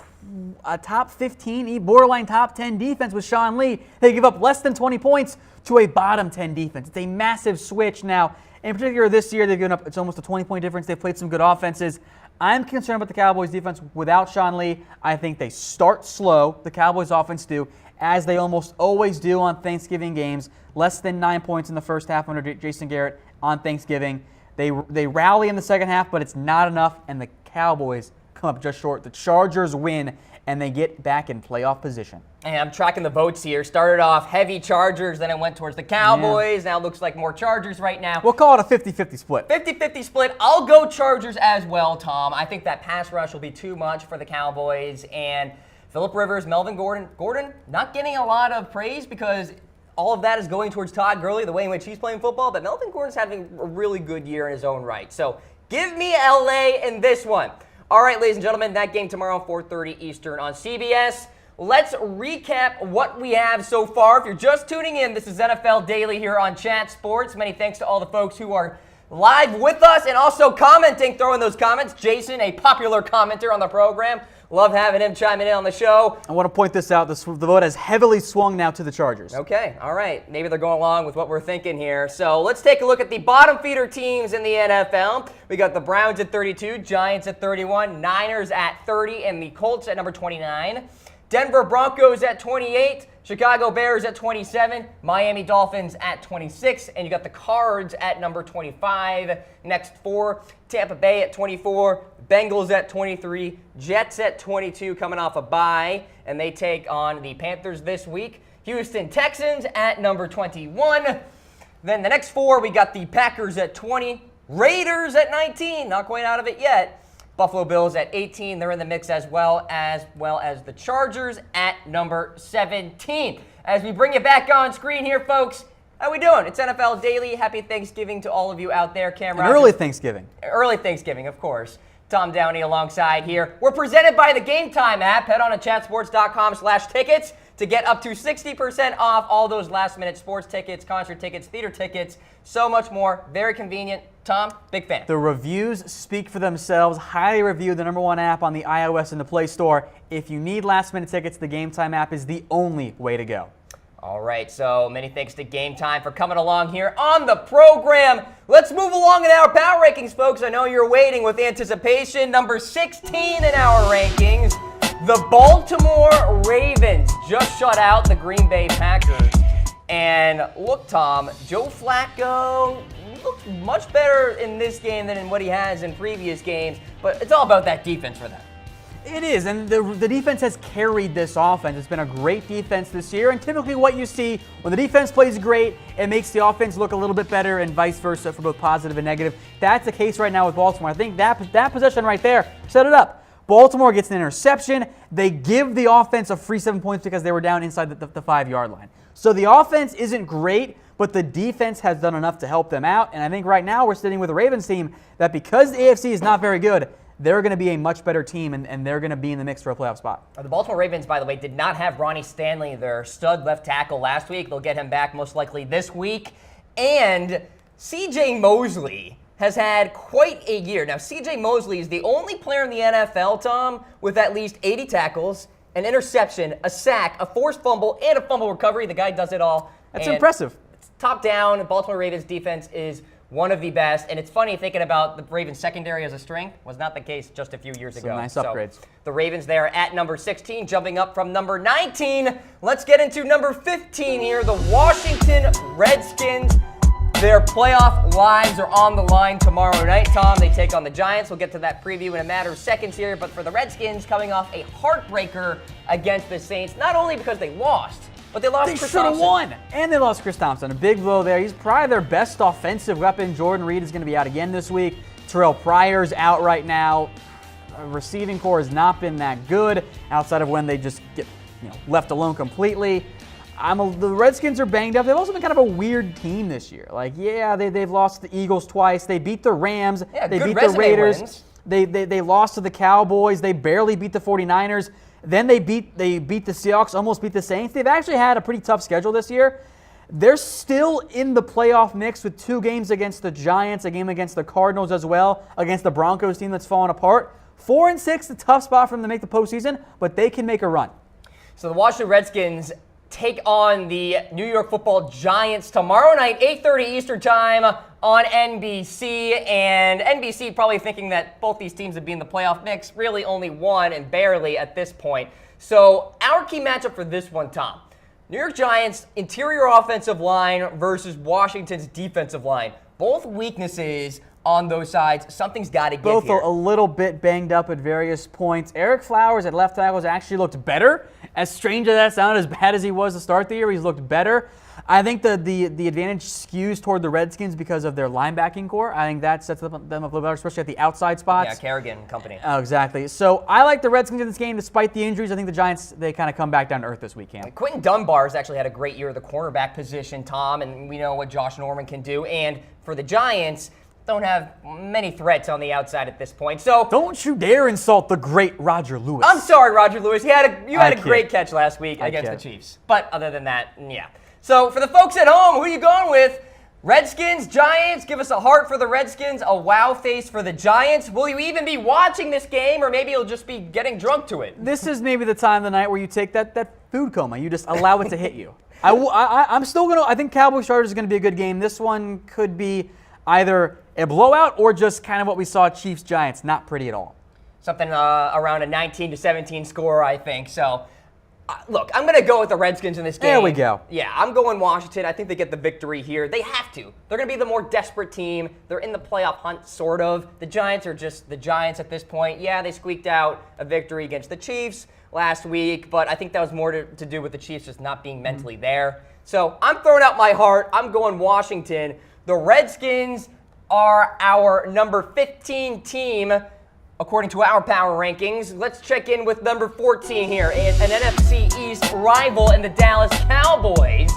15, borderline top 10 defense with Sean Lee. They give up less than 20 points to a bottom 10 defense. It's a massive switch now. In particular, this year, they've given up, it's almost a 20-point difference. They've played some good offenses. I'm concerned about the Cowboys defense without Sean Lee. I think they start slow, the Cowboys offense do, as they almost always do on Thanksgiving games. Less than 9 points in the first half under Jason Garrett on Thanksgiving. They rally in the second half, but it's not enough, and the Cowboys come up just short. The Chargers win, and they get back in playoff position. And I'm tracking the votes here. Started off heavy Chargers, then it went towards the Cowboys. Now it looks like more Chargers right now. We'll call it a 50-50 split. 50-50 split. I'll go Chargers as well, Tom. I think that pass rush will be too much for the Cowboys. And Phillip Rivers, Melvin Gordon, not getting a lot of praise because all of that is going towards Todd Gurley, the way in which he's playing football. But Melvin Gordon's having a really good year in his own right. So give me LA in this one. All right, ladies and gentlemen, that game tomorrow, 4:30 Eastern on CBS. Let's recap what we have so far. If you're just tuning in, this is NFL Daily here on Chat Sports. Many thanks to all the folks who are live with us and also commenting, throwing those comments. Jason, a popular commenter on the program. Love having him chiming in on the show. I want to point this out. The vote has heavily swung now to the Chargers. Okay, all right. Maybe they're going along with what we're thinking here. So let's take a look at the bottom feeder teams in the NFL. We got the Browns at 32, Giants at 31, Niners at 30, and the Colts at number 29. Denver Broncos at 28, Chicago Bears at 27, Miami Dolphins at 26, and you got the Cards at number 25. Next four, Tampa Bay at 24, Bengals at 23, Jets at 22 coming off a bye, and they take on the Panthers this week. Houston Texans at number 21. Then the next four, we got the Packers at 20, Raiders at 19, not quite out of it yet. Buffalo Bills at 18. They're in the mix as well as the Chargers at number 17. As we bring it back on screen here, folks, how we doing? It's NFL Daily. Happy Thanksgiving to all of you out there. Cam Rogers. Early Thanksgiving. Early Thanksgiving, of course. Tom Downey alongside here. We're presented by the Game Time app. Head on to chatsports.com/tickets to get up to 60% off all those last-minute sports tickets, concert tickets, theater tickets, so much more. Very convenient. Tom, big fan. The reviews speak for themselves. Highly reviewed, the #1 app on the iOS and the Play Store. If you need last-minute tickets, the Game Time app is the only way to go. All right, so many thanks to Game Time for coming along here on the program. Let's move along in our power rankings, folks. I know you're waiting with anticipation. Number 16 in our rankings, the Baltimore Ravens just shut out the Green Bay Packers. And look, Tom, Joe Flacco looked much better in this game than in what he has in previous games, but it's all about that defense for them. It is, and the defense has carried this offense. It's been a great defense this year, and typically what you see when the defense plays great, it makes the offense look a little bit better and vice versa for both positive and negative. That's the case right now with Baltimore. I think that possession right there set it up. Baltimore gets an interception. They give the offense a free 7 points because they were down inside the 5-yard line. So the offense isn't great, but the defense has done enough to help them out, and I think right now we're sitting with a Ravens team that because the AFC is not very good, they're going to be a much better team, and they're going to be in the mix for a playoff spot. The Baltimore Ravens, by the way, did not have Ronnie Stanley, their stud left tackle, last week. They'll get him back most likely this week. And C.J. Mosley has had quite a year. Now, C.J. Mosley is the only player in the NFL, Tom, with at least 80 tackles, an interception, a sack, a forced fumble, and a fumble recovery. The guy does it all. That's impressive. Top down, Baltimore Ravens defense is one of the best, and it's funny thinking about the Ravens secondary as a strength was not the case just a few years ago. Nice upgrades. So the Ravens there at number 16, jumping up from number 19. Let's get into number 15 here, the Washington Redskins. Their playoff lives are on the line tomorrow night, Tom. They take on the Giants. We'll get to that preview in a matter of seconds here, but for the Redskins, coming off a heartbreaker against the Saints, not only because they lost, but they lost Chris Thompson. They should have won. And they lost Chris Thompson. A big blow there. He's probably their best offensive weapon. Jordan Reed is going to be out again this week. Terrell Pryor's out right now. Receiving core has not been that good outside of when they just get left alone completely. The Redskins are banged up. They've also been kind of a weird team this year. They've lost the Eagles twice. They beat the Rams. Yeah, they good beat the Raiders. Wins. They lost to the Cowboys. They barely beat the 49ers. Then they beat the Seahawks, almost beat the Saints. They've actually had a pretty tough schedule this year. They're still in the playoff mix with 2 games against the Giants, a game against the Cardinals as well, against the Broncos team that's fallen apart. 4-6, a tough spot for them to make the postseason, but they can make a run. So the Washington Redskins take on the New York Football Giants tomorrow night, 8:30 Eastern Time on NBC. And NBC probably thinking that both these teams would be in the playoff mix. Really only one, and barely at this point. So our key matchup for this one, Tom. New York Giants interior offensive line versus Washington's defensive line. Both weaknesses on those sides. Something's got to give Both here. a little bit banged up at various points. Eric Flowers at left tackle has actually looked better. As strange as that sounded, as bad as he was to start the year, he's looked better. I think the advantage skews toward the Redskins because of their linebacking core. I think that sets them up a little better, especially at the outside spots. Yeah, Kerrigan and company. Oh, exactly. So I like the Redskins in this game despite the injuries. I think the Giants, they kind of come back down to earth this week, Cam. Quentin Dunbar's actually had a great year at the cornerback position, Tom, and we know what Josh Norman can do. And for the Giants, don't have many threats on the outside at this point. So don't you dare insult the great Roger Lewis. I'm sorry, Roger Lewis. You had a great catch last week against the Chiefs. But other than that, yeah. So for the folks at home, who are you going with? Redskins, Giants? Give us a heart for the Redskins, a wow face for the Giants. Will you even be watching this game, or maybe you'll just be getting drunk to it? This is maybe the time of the night where you take that food coma. You just allow it to hit you. I'm still going to – I think Cowboys-Chargers is going to be a good game. This one could be either a blowout or just kind of what we saw Chiefs-Giants. Not pretty at all. Something around a 19-17 score, I think. So, look, I'm going to go with the Redskins in this game. There we go. Yeah, I'm going Washington. I think they get the victory here. They have to. They're going to be the more desperate team. They're in the playoff hunt, sort of. The Giants are just the Giants at this point. Yeah, they squeaked out a victory against the Chiefs last week, but I think that was more to do with the Chiefs just not being mentally there. So I'm throwing out my heart. I'm going Washington. The Redskins are our number 15 team, according to our power rankings. Let's check in with number 14 here, an NFC East rival in the Dallas Cowboys.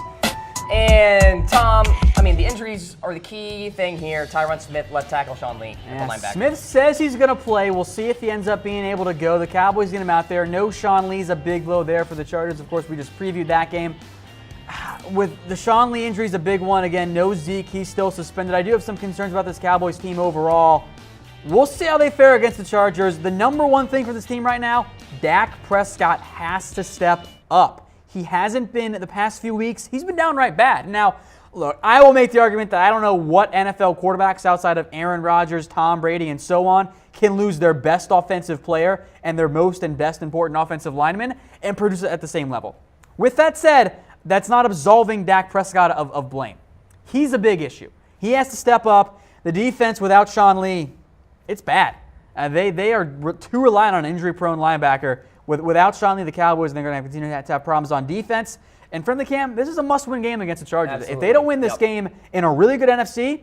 And Tom, the injuries are the key thing here. Tyron Smith, left tackle, Sean Lee, the linebacker. Smith says he's going to play. We'll see if he ends up being able to go. The Cowboys get him out there. No Sean Lee's a big blow there for the Chargers. Of course, we just previewed that game. With the Sean Lee injury is a big one. Again, no Zeke. He's still suspended. I do have some concerns about this Cowboys team overall. We'll see how they fare against the Chargers. The number one thing for this team right now, Dak Prescott has to step up. He hasn't been the past few weeks. He's been downright bad. Now, look, I will make the argument that I don't know what NFL quarterbacks outside of Aaron Rodgers, Tom Brady, and so on can lose their best offensive player and their most and best important offensive lineman and produce it at the same level. With that said, that's not absolving Dak Prescott of blame. He's a big issue. He has to step up. The defense without Sean Lee, it's bad. They are too reliant on an injury-prone linebacker. Without Sean Lee, the Cowboys, they're going to continue to have problems on defense. And from the camp, this is a must-win game against the Chargers. Absolutely. If they don't win this game in a really good NFC,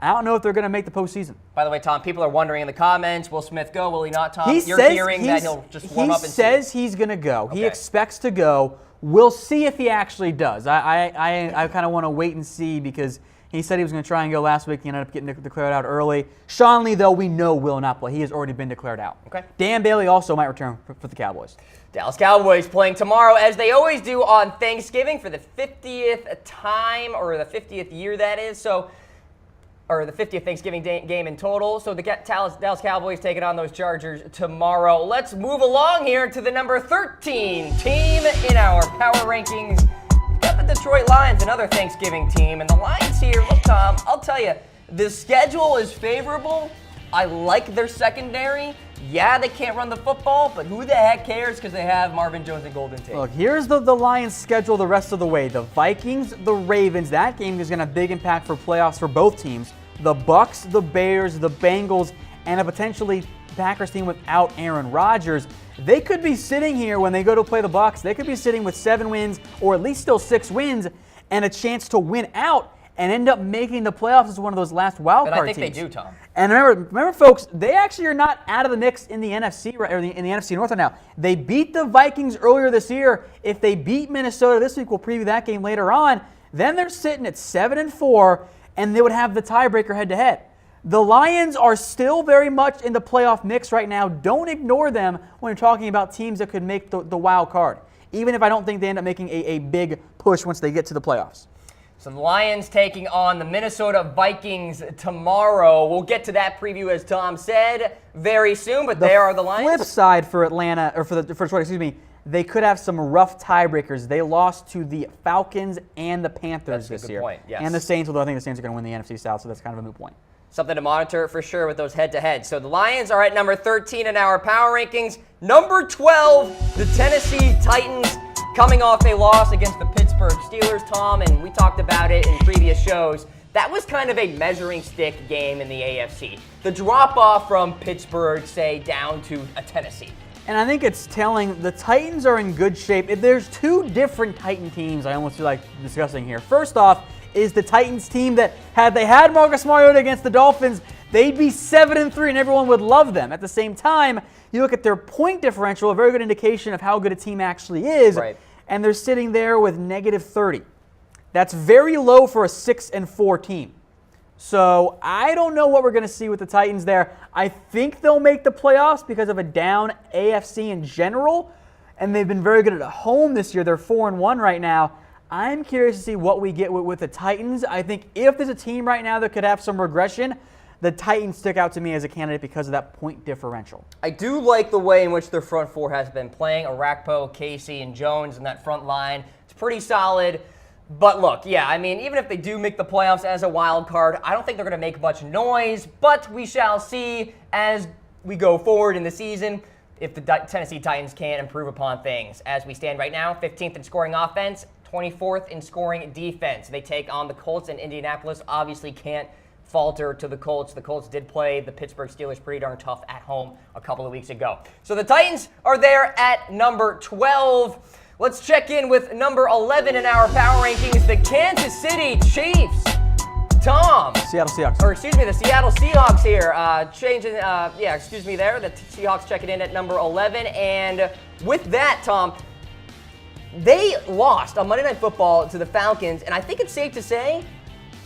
I don't know if they're going to make the postseason. By the way, Tom, people are wondering in the comments, will Smith go? Will he not, Tom? You're hearing that he'll just warm up and see. He says he's going to go. Okay. He expects to go. We'll see if he actually does. I kind of want to wait and see because he said he was going to try and go last week. He ended up getting declared out early. Sean Lee, though, we know will not play. He has already been declared out. Okay. Dan Bailey also might return for the Cowboys. Dallas Cowboys playing tomorrow, as they always do on Thanksgiving for the 50th time, or the 50th year, that is. Or the 50th Thanksgiving game in total. So the Dallas Cowboys taking on those Chargers tomorrow. Let's move along here to the number 13 team in our power rankings. We've got the Detroit Lions, another Thanksgiving team. And the Lions here, look, Tom, I'll tell you, the schedule is favorable. I like their secondary. Yeah, they can't run the football, but who the heck cares because they have Marvin Jones and Golden Tate. Look, here's the Lions' schedule the rest of the way. The Vikings, the Ravens, that game is going to have big impact for playoffs for both teams. The Bucks, the Bears, the Bengals, and a potentially Packers team without Aaron Rodgers. They could be sitting here when they go to play the Bucks. They could be sitting with 7 wins or at least still 6 wins and a chance to win out and end up making the playoffs as one of those last wild card teams. And I think they do, Tom. And remember, folks, they actually are not out of the mix in the NFC or in the NFC North right now. They beat the Vikings earlier this year. If they beat Minnesota this week, we'll preview that game later on. Then they're sitting at 7-4, and they would have the tiebreaker head-to-head. The Lions are still very much in the playoff mix right now. Don't ignore them when you're talking about teams that could make the wild card, even if I don't think they end up making a big push once they get to the playoffs. So the Lions taking on the Minnesota Vikings tomorrow. We'll get to that preview, as Tom said, very soon, but there are the Lions. Flip side for Atlanta, or for Detroit, excuse me, they could have some rough tiebreakers. They lost to the Falcons and the Panthers this year. Point, yes. And the Saints, although I think the Saints are going to win the NFC South, so that's kind of a moot point. Something to monitor for sure with those head-to-heads. So the Lions are at number 13 in our power rankings. Number 12, the Tennessee Titans, coming off a loss against the Pittsburgh Steelers, Tom, and we talked about it in previous shows. That was kind of a measuring stick game in the AFC. The drop-off from Pittsburgh, say, down to a Tennessee. And I think it's telling the Titans are in good shape. If there's 2 different Titan teams I almost feel like discussing here. First off is the Titans team that had they had Marcus Mariota against the Dolphins, they'd be 7-3 and everyone would love them. At the same time, you look at their point differential, a very good indication of how good a team actually is, right, and they're sitting there with -30. That's very low for a 6-4 team. So I don't know what we're going to see with the Titans there. I think they'll make the playoffs because of a down AFC in general, and they've been very good at home this year. They're 4-1 right now. I'm curious to see what we get with the Titans. I think if there's a team right now that could have some regression, the Titans stick out to me as a candidate because of that point differential. I do like the way in which their front four has been playing. Arakpo, Casey, and Jones in that front line. It's pretty solid. But look, yeah, I mean, even if they do make the playoffs as a wild card, I don't think they're going to make much noise. But we shall see as we go forward in the season if the Tennessee Titans can improve upon things. As we stand right now, 15th in scoring offense, 24th in scoring defense. They take on the Colts, and Indianapolis obviously can't falter to the Colts. The Colts did play the Pittsburgh Steelers pretty darn tough at home a couple of weeks ago. So the Titans are there at number 12. Let's check in with number 11 in our power rankings, the Kansas City Chiefs. Tom. Seattle Seahawks. Or excuse me, the Seattle Seahawks here. Excuse me there. The Seahawks checking in at number 11. And with that, Tom, they lost on Monday Night Football to the Falcons. And I think it's safe to say,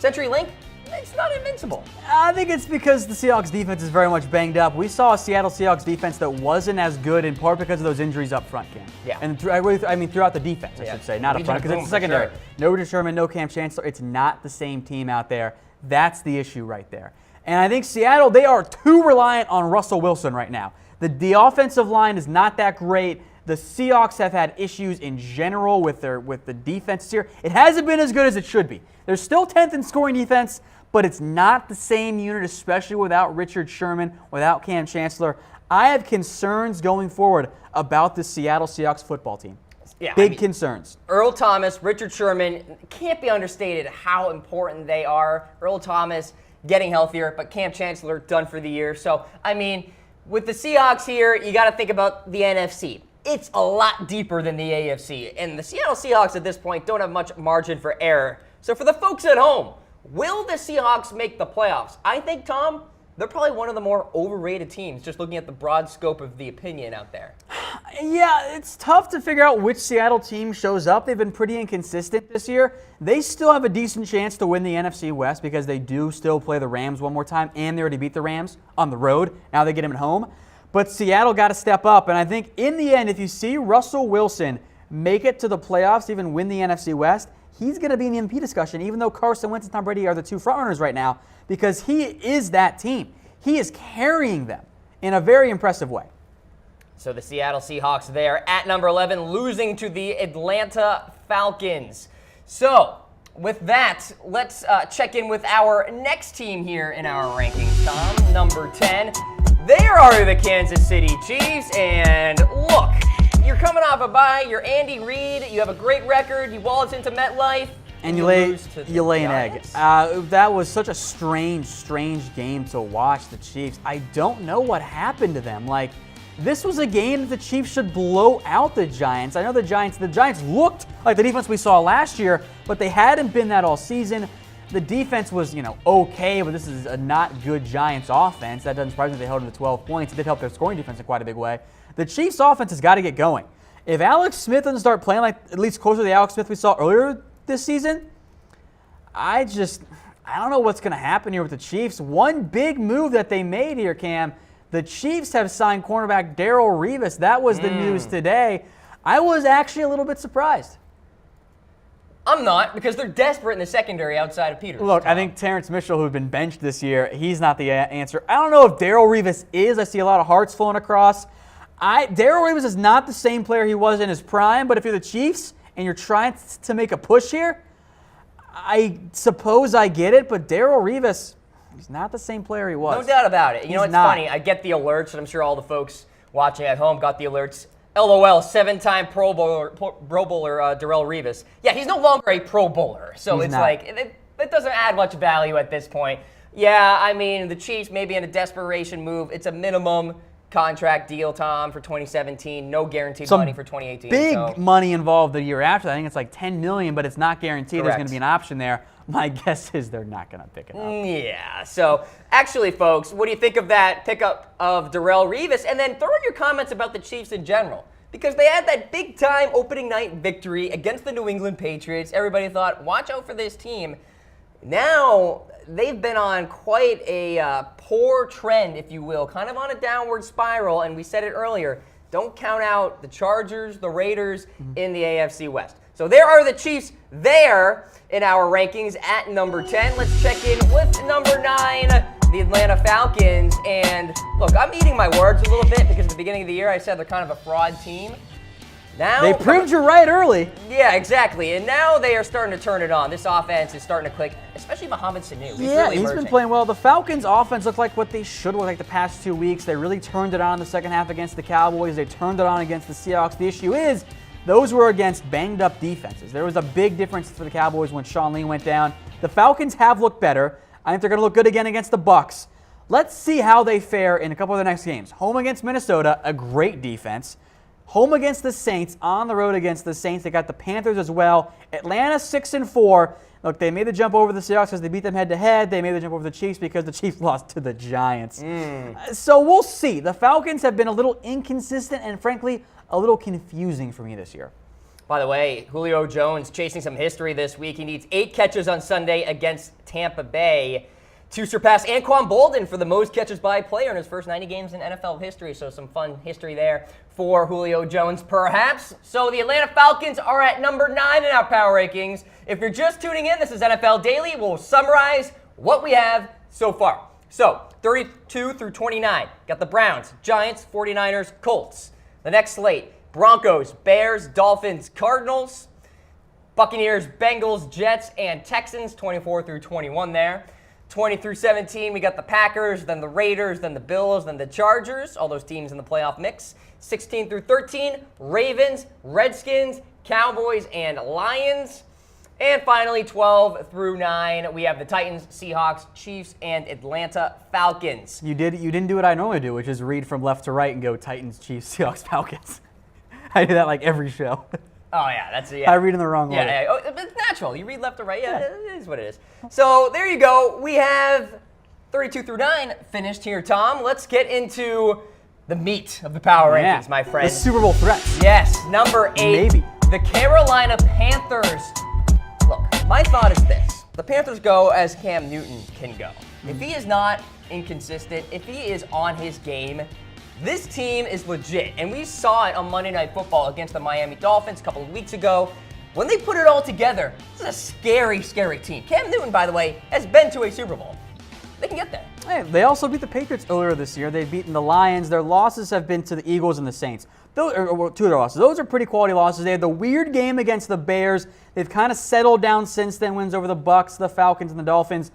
CenturyLink, it's not invincible. I think it's because the Seahawks defense is very much banged up. We saw a Seattle Seahawks defense that wasn't as good in part because of those injuries up front, Cam. Yeah. And throughout the defense, I should say, not up front, because it's the secondary. Sure. No Richard Sherman, no Cam Chancellor. It's not the same team out there. That's the issue right there. And I think Seattle, they are too reliant on Russell Wilson right now. The offensive line is not that great. The Seahawks have had issues in general with the defense this year. It hasn't been as good as it should be. They're still 10th in scoring defense, but it's not the same unit, especially without Richard Sherman, without Cam Chancellor. I have concerns going forward about the Seattle Seahawks football team. Yeah, Big concerns. Earl Thomas, Richard Sherman, can't be understated how important they are. Earl Thomas getting healthier, but Cam Chancellor done for the year. So, I mean, with the Seahawks here, you got to think about the NFC. It's a lot deeper than the AFC, and the Seattle Seahawks at this point don't have much margin for error. So for the folks at home, will the Seahawks make the playoffs? I think, Tom, they're probably one of the more overrated teams, just looking at the broad scope of the opinion out there. Yeah, it's tough to figure out which Seattle team shows up. They've been pretty inconsistent this year. They still have a decent chance to win the NFC West because they do still play the Rams one more time, and they already beat the Rams on the road. Now they get them at home. But Seattle got to step up, and I think in the end, if you see Russell Wilson make it to the playoffs, even win the NFC West, he's going to be in the MVP discussion, even though Carson Wentz and Tom Brady are the two frontrunners right now, because he is that team. He is carrying them in a very impressive way. So the Seattle Seahawks there at number 11, losing to the Atlanta Falcons. So with that, let's check in with our next team here in our rankings, Tom. Number 10, there are the Kansas City Chiefs. And look, you're coming off a bye. You're Andy Reid. You have a great record. You waltz into MetLife. And you lay an egg. That was such a strange game to watch, the Chiefs. I don't know what happened to them. Like, this was a game that the Chiefs should blow out the Giants. I know the Giants looked like the defense we saw last year, but they hadn't been that all season. The defense was, okay, but this is a not good Giants offense. That doesn't surprise me they held them to 12 points. It did help their scoring defense in quite a big way. The Chiefs offense has got to get going. If Alex Smith doesn't start playing like at least closer to the Alex Smith we saw earlier this season, I don't know what's going to happen here with the Chiefs. One big move that they made here, Cam, the Chiefs have signed cornerback Darrelle Revis. That was the news today. I was actually a little bit surprised. I'm not, because they're desperate in the secondary outside of Peters. Look, I think Terrence Mitchell, who's been benched this year, he's not the answer. I don't know if Darrelle Revis is. I see a lot of hearts flowing across. Darrelle Revis is not the same player he was in his prime, but if you're the Chiefs and you're trying to make a push here, I suppose I get it, but Darrelle Revis, he's not the same player he was. No doubt about it. You know, it's not. funny. I get the alerts, and I'm sure all the folks watching at home got the alerts. LOL, 7-time Pro Bowler Darrelle Revis. Yeah, he's no longer a Pro Bowler, so He's it's not. like it doesn't add much value at this point. Yeah, I mean, the Chiefs maybe in a desperation move. It's a minimum contract deal, Tom, for 2017. No guaranteed money for 2018. Big money involved the year after. I think it's like $10 million, but it's not guaranteed. Correct. There's going to be an option there. My guess is they're not going to pick it up. Yeah. So actually, folks, what do you think of that pickup of Darrelle Revis? And then throw in your comments about the Chiefs in general, because they had that big-time opening night victory against the New England Patriots. Everybody thought, watch out for this team. Now they've been on quite a poor trend, if you will, kind of on a downward spiral. And we said it earlier, don't count out the Chargers, the Raiders in the AFC West. So there are the Chiefs there in our rankings at number 10. Let's check in with number 9, the Atlanta Falcons. And look, I'm eating my words a little bit because at the beginning of the year I said they're kind of a fraud team. Now They proved you right early. Yeah, exactly. And now they are starting to turn it on. This offense is starting to click, especially Mohamed Sanu. He's been playing well. The Falcons' offense looked like what they should look like the past 2 weeks. They really turned it on in the second half against the Cowboys. They turned it on against the Seahawks. The issue is those were against banged-up defenses. There was a big difference for the Cowboys when Sean Lee went down. The Falcons have looked better. I think they're going to look good again against the Bucs. Let's see how they fare in a couple of the next games. Home against Minnesota, a great defense. Home against the Saints, on the road against the Saints. They got the Panthers as well. Atlanta 6-4. Look, they made the jump over the Seahawks because they beat them head-to-head. They made the jump over the Chiefs because the Chiefs lost to the Giants. So we'll see. The Falcons have been a little inconsistent and, frankly, a little confusing for me this year. By the way, Julio Jones chasing some history this week. He needs 8 catches on Sunday against Tampa Bay to surpass Anquan Bolden for the most catches by a player in his first 90 games in NFL history. So some fun history there for Julio Jones, perhaps. So the Atlanta Falcons are at number 9 in our power rankings. If you're just tuning in, this is NFL Daily. We'll summarize what we have so far. So 32 through 29, got the Browns, Giants, 49ers, Colts. The next slate, Broncos, Bears, Dolphins, Cardinals, Buccaneers, Bengals, Jets, and Texans, 24 through 21 there. 20 through 17, we got the Packers, then the Raiders, then the Bills, then the Chargers, all those teams in the playoff mix. 16 through 13, Ravens, Redskins, Cowboys, and Lions. And finally, 12 through 9, we have the Titans, Seahawks, Chiefs, and Atlanta Falcons. You didn't do what I normally do, which is read from left to right and go Titans, Chiefs, Seahawks, Falcons. I do that like every show. Oh, yeah, that's it. Yeah. I read in the wrong order. Yeah, oh, it's natural. You read left to right. Yeah, it is what it is. So there you go. We have 32 through 9 finished here, Tom. Let's get into the meat of the power rankings, my friend. The Super Bowl threats. Yes, number 8. Maybe. The Carolina Panthers. Look, my thought is this. The Panthers go as Cam Newton can go. If he is not inconsistent, if he is on his game, this team is legit, and we saw it on Monday Night Football against the Miami Dolphins a couple of weeks ago. When they put it all together, this is a scary, scary team. Cam Newton, by the way, has been to a Super Bowl. They can get there. Hey, they also beat the Patriots earlier this year. They've beaten the Lions. Their losses have been to the Eagles and the Saints. Those are 2 of their losses. Those are pretty quality losses. They had the weird game against the Bears. They've kind of settled down since then, wins over the Bucs, the Falcons, and the Dolphins.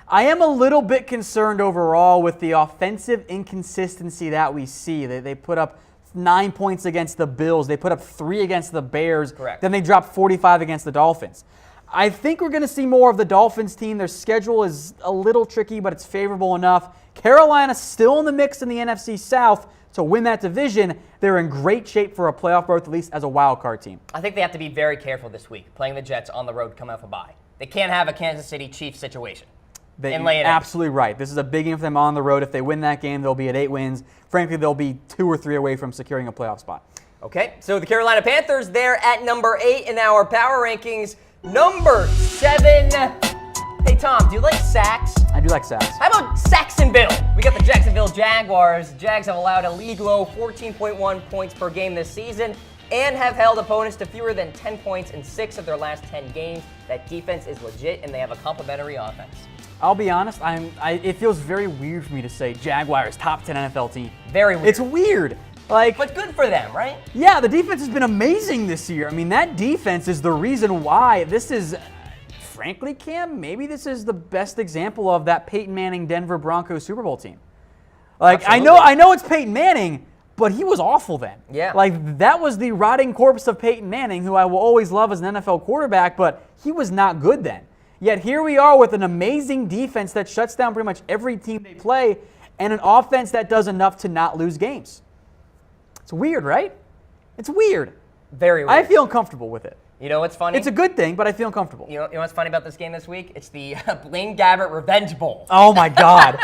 I am a little bit concerned overall with the offensive inconsistency that we see. They put up 9 points against the Bills. They put up 3 against the Bears. Correct. Then they dropped 45 against the Dolphins. I think we're going to see more of the Dolphins team. Their schedule is a little tricky, but it's favorable enough. Carolina's still in the mix in the NFC South to win that division. They're in great shape for a playoff berth, at least as a wild card team. I think they have to be very careful this week, playing the Jets on the road coming off a bye. They can't have a Kansas City Chiefs situation. You're absolutely right. This is a big game for them on the road. If they win that game, they'll be at 8 wins. Frankly, they'll be 2 or 3 away from securing a playoff spot. Okay, so the Carolina Panthers, they're at number 8 in our power rankings. Number 7. Hey, Tom, do you like sacks? I do like sacks. How about Sacksonville? We got the Jacksonville Jaguars. Jags have allowed a league low 14.1 points per game this season and have held opponents to fewer than 10 points in 6 of their last 10 games. That defense is legit, and they have a complimentary offense. I'll be honest, it feels very weird for me to say Jaguars top 10 NFL team. Very weird. It's weird. But good for them, right? Yeah, the defense has been amazing this year. I mean, that defense is the reason why this is, frankly, Cam, maybe this is the best example of that Peyton Manning Denver Broncos Super Bowl team. Absolutely. I know it's Peyton Manning, but he was awful then. Yeah. That was the rotting corpse of Peyton Manning, who I will always love as an NFL quarterback, but he was not good then. Yet here we are with an amazing defense that shuts down pretty much every team they play and an offense that does enough to not lose games. It's weird, right? It's weird. Very weird. I feel uncomfortable with it. You know what's funny? It's a good thing, but I feel uncomfortable. You know what's funny about this game this week? It's the Blaine Gabbert Revenge Bowl. Oh, my God.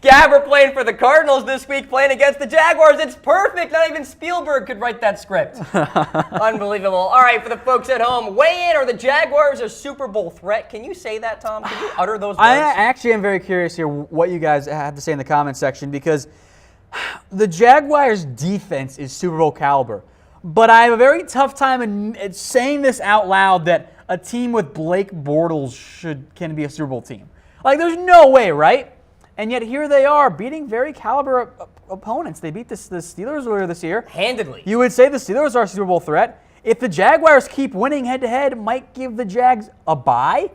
Gabbert playing for the Cardinals this week, playing against the Jaguars. It's perfect. Not even Spielberg could write that script. Unbelievable. All right, for the folks at home, weigh in. Are the Jaguars a Super Bowl threat? Can you say that, Tom? Can you utter those words? I actually am very curious here what you guys have to say in the comment section, because the Jaguars' defense is Super Bowl caliber. But I have a very tough time in saying this out loud that a team with Blake Bortles can be a Super Bowl team. There's no way, right? And yet here they are beating very caliber opponents. They beat the Steelers earlier this year. Handedly. You would say the Steelers are a Super Bowl threat. If the Jaguars keep winning head-to-head, might give the Jags a bye.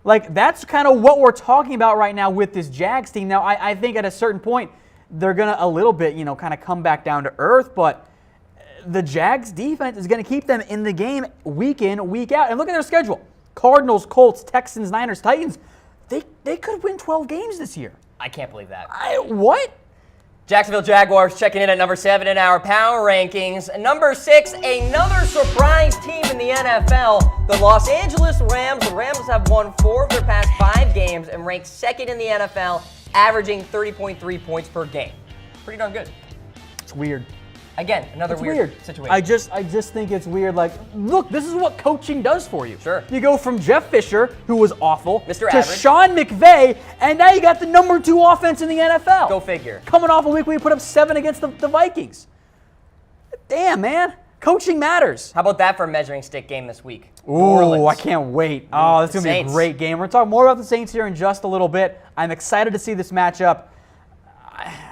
That's kind of what we're talking about right now with this Jags team. Now, I think at a certain point, they're going to a little bit, kind of come back down to earth, but the Jags defense is going to keep them in the game week in, week out. And look at their schedule. Cardinals, Colts, Texans, Niners, Titans. They could win 12 games this year. I can't believe that. What? Jacksonville Jaguars checking in at number 7 in our power rankings. Number 6, another surprise team in the NFL, the Los Angeles Rams. The Rams have won 4 of their past 5 games and ranked 2nd in the NFL, averaging 30.3 points per game. Pretty darn good. It's weird. Again, another weird situation. I just think it's weird. Look, this is what coaching does for you. Sure. You go from Jeff Fisher, who was awful, Mr. to Average. Sean McVay, and now you got the number 2 offense in the NFL. Go figure. Coming off a week where you put up 7 against the Vikings. Damn, man. Coaching matters. How about that for a measuring stick game this week? Ooh, I can't wait. Oh, this is going to be a Saints. great game. We're going to talk more about the Saints here in just a little bit. I'm excited to see this matchup.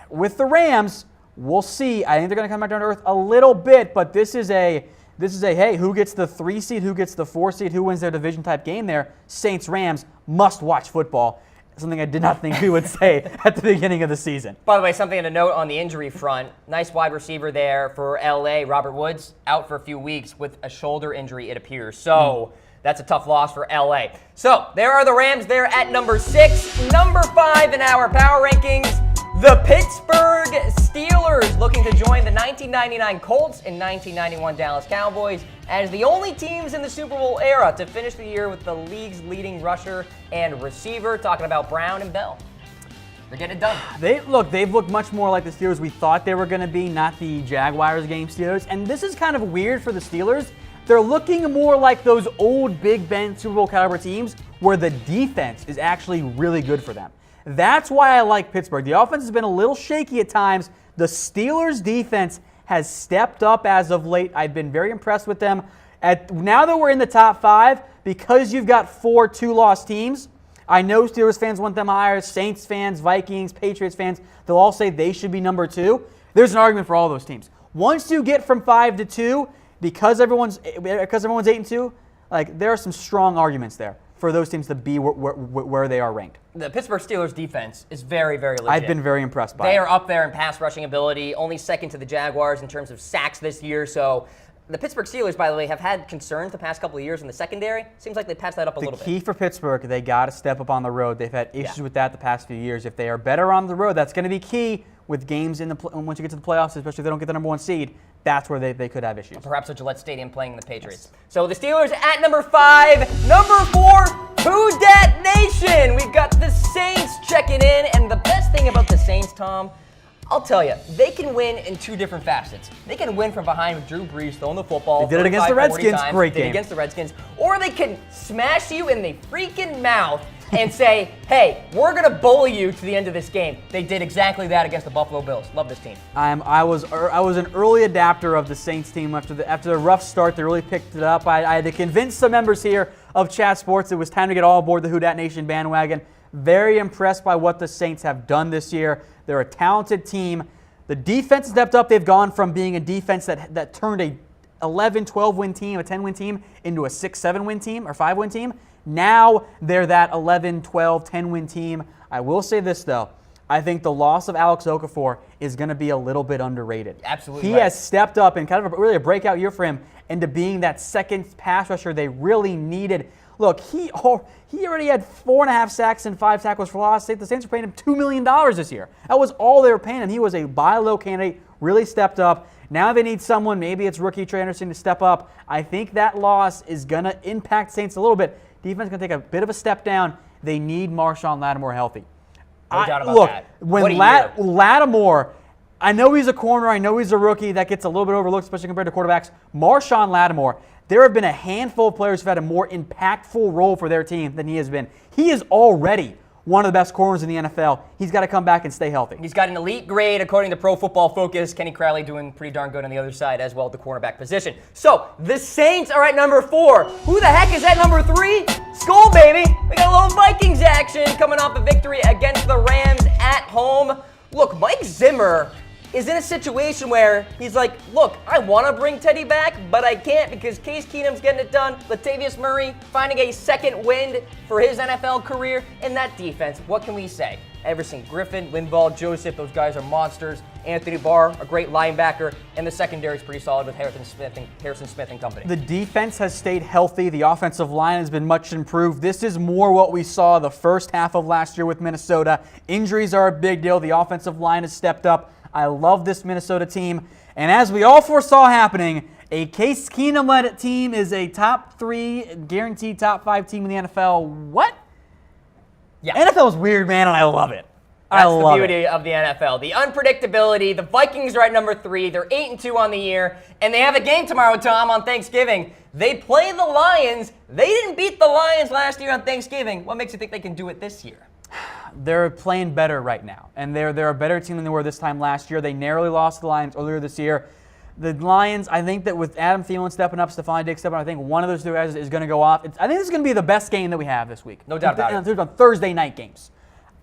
With the Rams, We'll see. I think they're going to come back down to earth a little bit, but this is a hey, who gets the 3 seed, who gets the 4 seed, who wins their division type game there? Saints-Rams, must-watch football. Something I did not think we would say at the beginning of the season. By the way, something to note on the injury front. Nice wide receiver there for LA, Robert Woods, out for a few weeks with a shoulder injury, it appears. So that's a tough loss for LA. So there are the Rams there at number 6. Number 5 in our power rankings, the Pittsburgh Steelers, looking to join the 1999 Colts and 1991 Dallas Cowboys as the only teams in the Super Bowl era to finish the year with the league's leading rusher and receiver. Talking about Brown and Bell. They're getting it done. They've looked much more like the Steelers we thought they were going to be, not the Jaguars game Steelers. And this is kind of weird for the Steelers. They're looking more like those old Big Ben Super Bowl caliber teams where the defense is actually really good for them. That's why I like Pittsburgh. The offense has been a little shaky at times. The Steelers' defense has stepped up as of late. I've been very impressed with them. Now that we're in the top 5, because you've got 4 2-loss teams, I know Steelers fans want them higher. Saints fans, Vikings, Patriots fans, they'll all say they should be number 2. There's an argument for all those teams. Once you get from 5 to 2, because everyone's 8-2, like there are some strong arguments there for those teams to be where they are ranked. The Pittsburgh Steelers defense is very, very legit. I've been very impressed by it. They are up there in pass rushing ability, only second to the Jaguars in terms of sacks this year. So the Pittsburgh Steelers, by the way, have had concerns the past couple of years in the secondary. Seems like they passed that up a little bit. The key for Pittsburgh, they got to step up on the road. They've had issues with that the past few years. If they are better on the road, that's going to be key with games once you get to the playoffs, especially if they don't get the number 1 seed. That's where they could have issues. Perhaps at Gillette Stadium playing the Patriots. Yes. So the Steelers at number 5. Number 4, Who Dat Nation? We've got the Saints checking in. And the best thing about the Saints, Tom, I'll tell you, they can win in 2 different facets. They can win from behind with Drew Brees throwing the football. They did it against the Redskins. Great game. Against the Redskins. Or they can smash you in the freaking mouth and say, hey, we're going to bully you to the end of this game. They did exactly that against the Buffalo Bills. Love this team. I was an early adapter of the Saints team. After the rough start, they really picked it up. I had to convince some members here of Chat Sports it was time to get all aboard the Who Dat Nation bandwagon. Very impressed by what the Saints have done this year. They're a talented team. The defense stepped up. They've gone from being a defense that turned a 11, 12-win team, a 10-win team, into a 6, 7-win team or 5-win team. Now they're that 11, 12, 10-win team. I will say this, though. I think the loss of Alex Okafor is going to be a little bit underrated. Absolutely. He has stepped up in kind of really a breakout year for him into being that second pass rusher they really needed. Look, he already had 4.5 sacks and 5 tackles for loss. The Saints are paying him $2 million this year. That was all they were paying him. He was a buy low candidate, really stepped up. Now they need someone, maybe it's rookie Trey Anderson, to step up. I think that loss is going to impact Saints a little bit. Defense is going to take a bit of a step down. They need Marshawn Lattimore healthy. No doubt about that. When Lattimore, I know he's a corner, I know he's a rookie, that gets a little bit overlooked, especially compared to quarterbacks. Marshawn Lattimore, there have been a handful of players who've had a more impactful role for their team than he has been. He is already one of the best corners in the NFL. He's got to come back and stay healthy. He's got an elite grade according to Pro Football Focus. Kenny Crowley doing pretty darn good on the other side as well at the cornerback position. So the Saints are at number 4. Who the heck is at number 3? Skull, baby. We got a little Vikings action coming off a victory against the Rams at home. Look, Mike Zimmer is in a situation where he's like, look, I want to bring Teddy back, but I can't because Case Keenum's getting it done. Latavius Murray finding a second wind for his NFL career. In that defense, what can we say? Everson Griffin, Linval Joseph, those guys are monsters. Anthony Barr, a great linebacker, and the secondary is pretty solid with Harrison Smith and company. The defense has stayed healthy. The offensive line has been much improved. This is more what we saw the first half of last year with Minnesota. Injuries are a big deal. The offensive line has stepped up. I love this Minnesota team. And as we all foresaw happening, a Case Keenum-led team is a top 3, guaranteed top 5 team in the NFL. What? Yeah. NFL is weird, man, and I love it. That's the beauty of the NFL. The unpredictability. The Vikings are at number 3. They're 8-2 on the year. And they have a game tomorrow, Tom, on Thanksgiving. They play the Lions. They didn't beat the Lions last year on Thanksgiving. What makes you think they can do it this year? They're playing better right now, and they're a better team than they were this time last year. They narrowly lost to the Lions earlier this year. The Lions, I think that with Adam Thielen stepping up, Stephon Diggs stepping up, I think one of those two guys is going to go off. I think this is going to be the best game that we have this week. No doubt about it. On Thursday night games.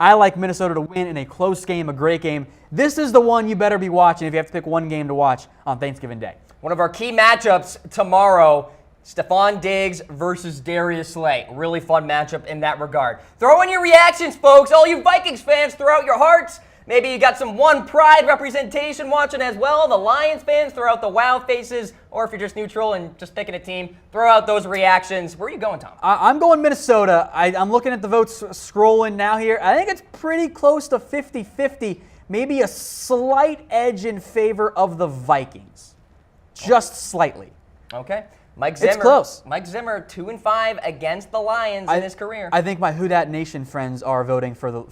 I like Minnesota to win in a close game, a great game. This is the one you better be watching if you have to pick one game to watch on Thanksgiving Day. One of our key matchups tomorrow, Stephon Diggs versus Darius Slay. Really fun matchup in that regard. Throw in your reactions, folks. All you Vikings fans, throw out your hearts. Maybe you got some One Pride representation watching as well. The Lions fans, throw out the wow faces. Or if you're just neutral and just picking a team, throw out those reactions. Where are you going, Tom? I'm going Minnesota. I'm looking at the votes scrolling now here. I think it's pretty close to 50-50. Maybe a slight edge in favor of the Vikings. Just slightly. Okay. Mike Zimmer. It's close. Mike Zimmer, 2-5 against the Lions in his career. I think my Who Dat Nation friends are voting for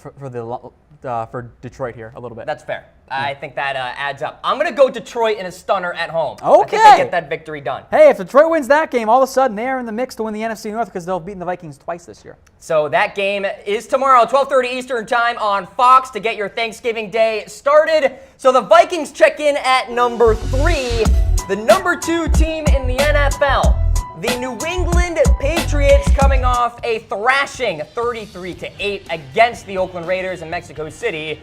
Detroit here a little bit. That's fair. I think that adds up. I'm going to go Detroit in a stunner at home. Okay. I think they get that victory done. Hey, if Detroit wins that game, all of a sudden they're in the mix to win the NFC North because they'll have beaten the Vikings twice this year. So that game is tomorrow, 12:30 Eastern Time on Fox to get your Thanksgiving Day started. So the Vikings check in at number 3, the number 2 team in the NFL. The New England Patriots coming off a thrashing 33-8 against the Oakland Raiders in Mexico City.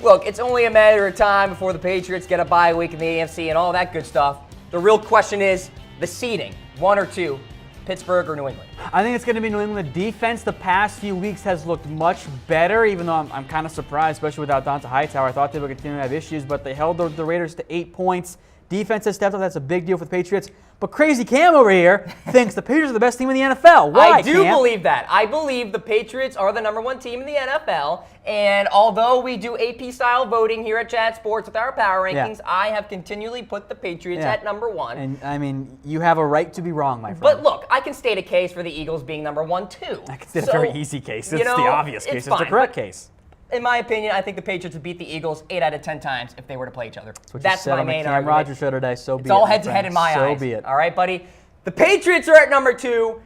Look, it's only a matter of time before the Patriots get a bye week in the AFC and all that good stuff. The real question is the seeding, 1 or 2, Pittsburgh or New England? I think it's going to be New England. The defense the past few weeks has looked much better, even though I'm kind of surprised, especially without Dante Hightower. I thought they would continue to have issues, but they held the Raiders to 8 points. Defense has stepped up. That's a big deal for the Patriots. But Crazy Cam over here thinks the Patriots are the best team in the NFL. Why, I do Cam? believe that. I believe the Patriots are the number 1 team in the NFL. And although we do AP-style voting here at Chat Sports with our power rankings, I have continually put the Patriots at number 1. And, I mean, you have a right to be wrong, my friend. But look, I can state a case for the Eagles being number 1, too. I can state a very easy case. It's the obvious case. It's the fine, correct case. In my opinion, I think the Patriots would beat the Eagles 8 out of 10 times if they were to play each other. That's my main argument. Cam Rogers show today, so be it. It's all head-to-head in my eyes. So be it. All right, buddy? The Patriots are at number 2.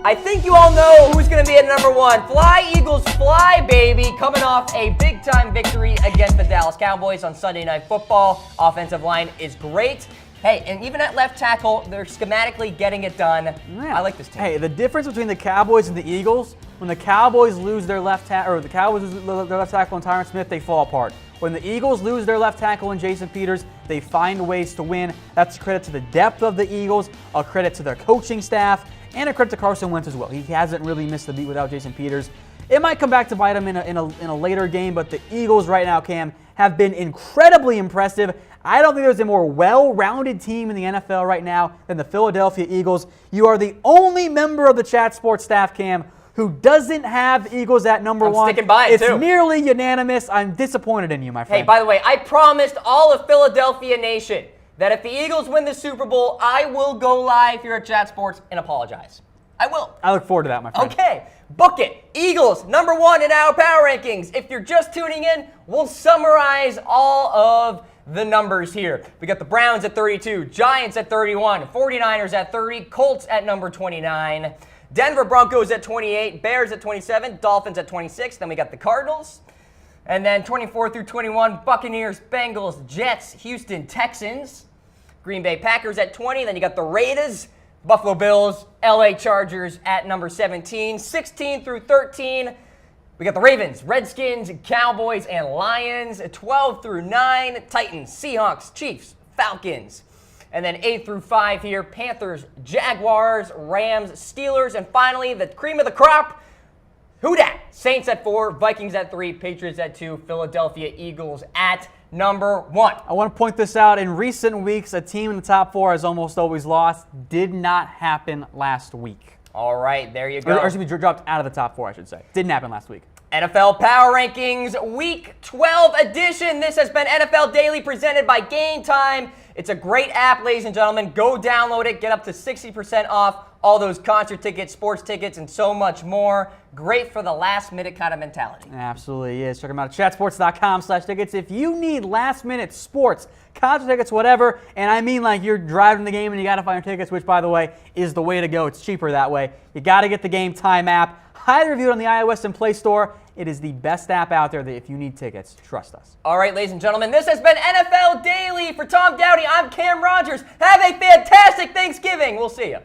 I think you all know who's going to be at number 1. Fly, Eagles, fly, baby. Coming off a big-time victory against the Dallas Cowboys on Sunday Night Football. Offensive line is great. Hey, and even at left tackle, they're schematically getting it done. I like this team. Hey, the difference between the Cowboys and the Eagles, when the Cowboys lose their left tackle, or the Cowboys lose their left tackle and Tyron Smith, they fall apart. When the Eagles lose their left tackle and Jason Peters, they find ways to win. That's a credit to the depth of the Eagles, a credit to their coaching staff, and a credit to Carson Wentz as well. He hasn't really missed a beat without Jason Peters. It might come back to bite him in a later game, but the Eagles right now, Cam, have been incredibly impressive. I don't think there's a more well-rounded team in the NFL right now than the Philadelphia Eagles. You are the only member of the Chat Sports staff, Cam, who doesn't have the Eagles at number 1. I'm sticking by it, too. It's nearly unanimous. I'm disappointed in you, my friend. Hey, by the way, I promised all of Philadelphia Nation that if the Eagles win the Super Bowl, I will go live here at Chat Sports and apologize. I will. I look forward to that, my friend. Okay, book it. Eagles, number 1 in our power rankings. If you're just tuning in, we'll summarize all of the numbers here. We got the Browns at 32, Giants at 31, 49ers at 30, Colts at number 29, Denver Broncos at 28, Bears at 27, Dolphins at 26. Then we got the Cardinals. And then 24 through 21, Buccaneers, Bengals, Jets, Houston Texans, Green Bay Packers at 20. Then you got the Raiders, Buffalo Bills, LA Chargers at number 17. 16 through 13, we got the Ravens, Redskins, Cowboys, and Lions. 12 through 9, Titans, Seahawks, Chiefs, Falcons. And then 8 through 5 here, Panthers, Jaguars, Rams, Steelers. And finally, the cream of the crop, who dat? Saints at 4, Vikings at 3, Patriots at 2, Philadelphia Eagles at number 1. I want to point this out. In recent weeks, a team in the top 4 has almost always lost. Did not happen last week. All right, there you go. Or should be dropped out of the top 4, I should say. Didn't happen last week. NFL Power Rankings Week 12 edition. This has been NFL Daily presented by Game Time. It's a great app, ladies and gentlemen. Go download it. Get up to 60% off all those concert tickets, sports tickets, and so much more. Great for the last-minute kind of mentality. It absolutely is. Check them out at chatsports.com/tickets. If you need last-minute sports, concert tickets, whatever, and I mean like you're driving the game and you got to find your tickets, which, by the way, is the way to go. It's cheaper that way. You got to get the Game Time app. Highly reviewed on the iOS and Play Store. It is the best app out there that if you need tickets, trust us. All right, ladies and gentlemen, this has been NFL Daily. For Tom Downey, I'm Cam Rogers. Have a fantastic Thanksgiving. We'll see you.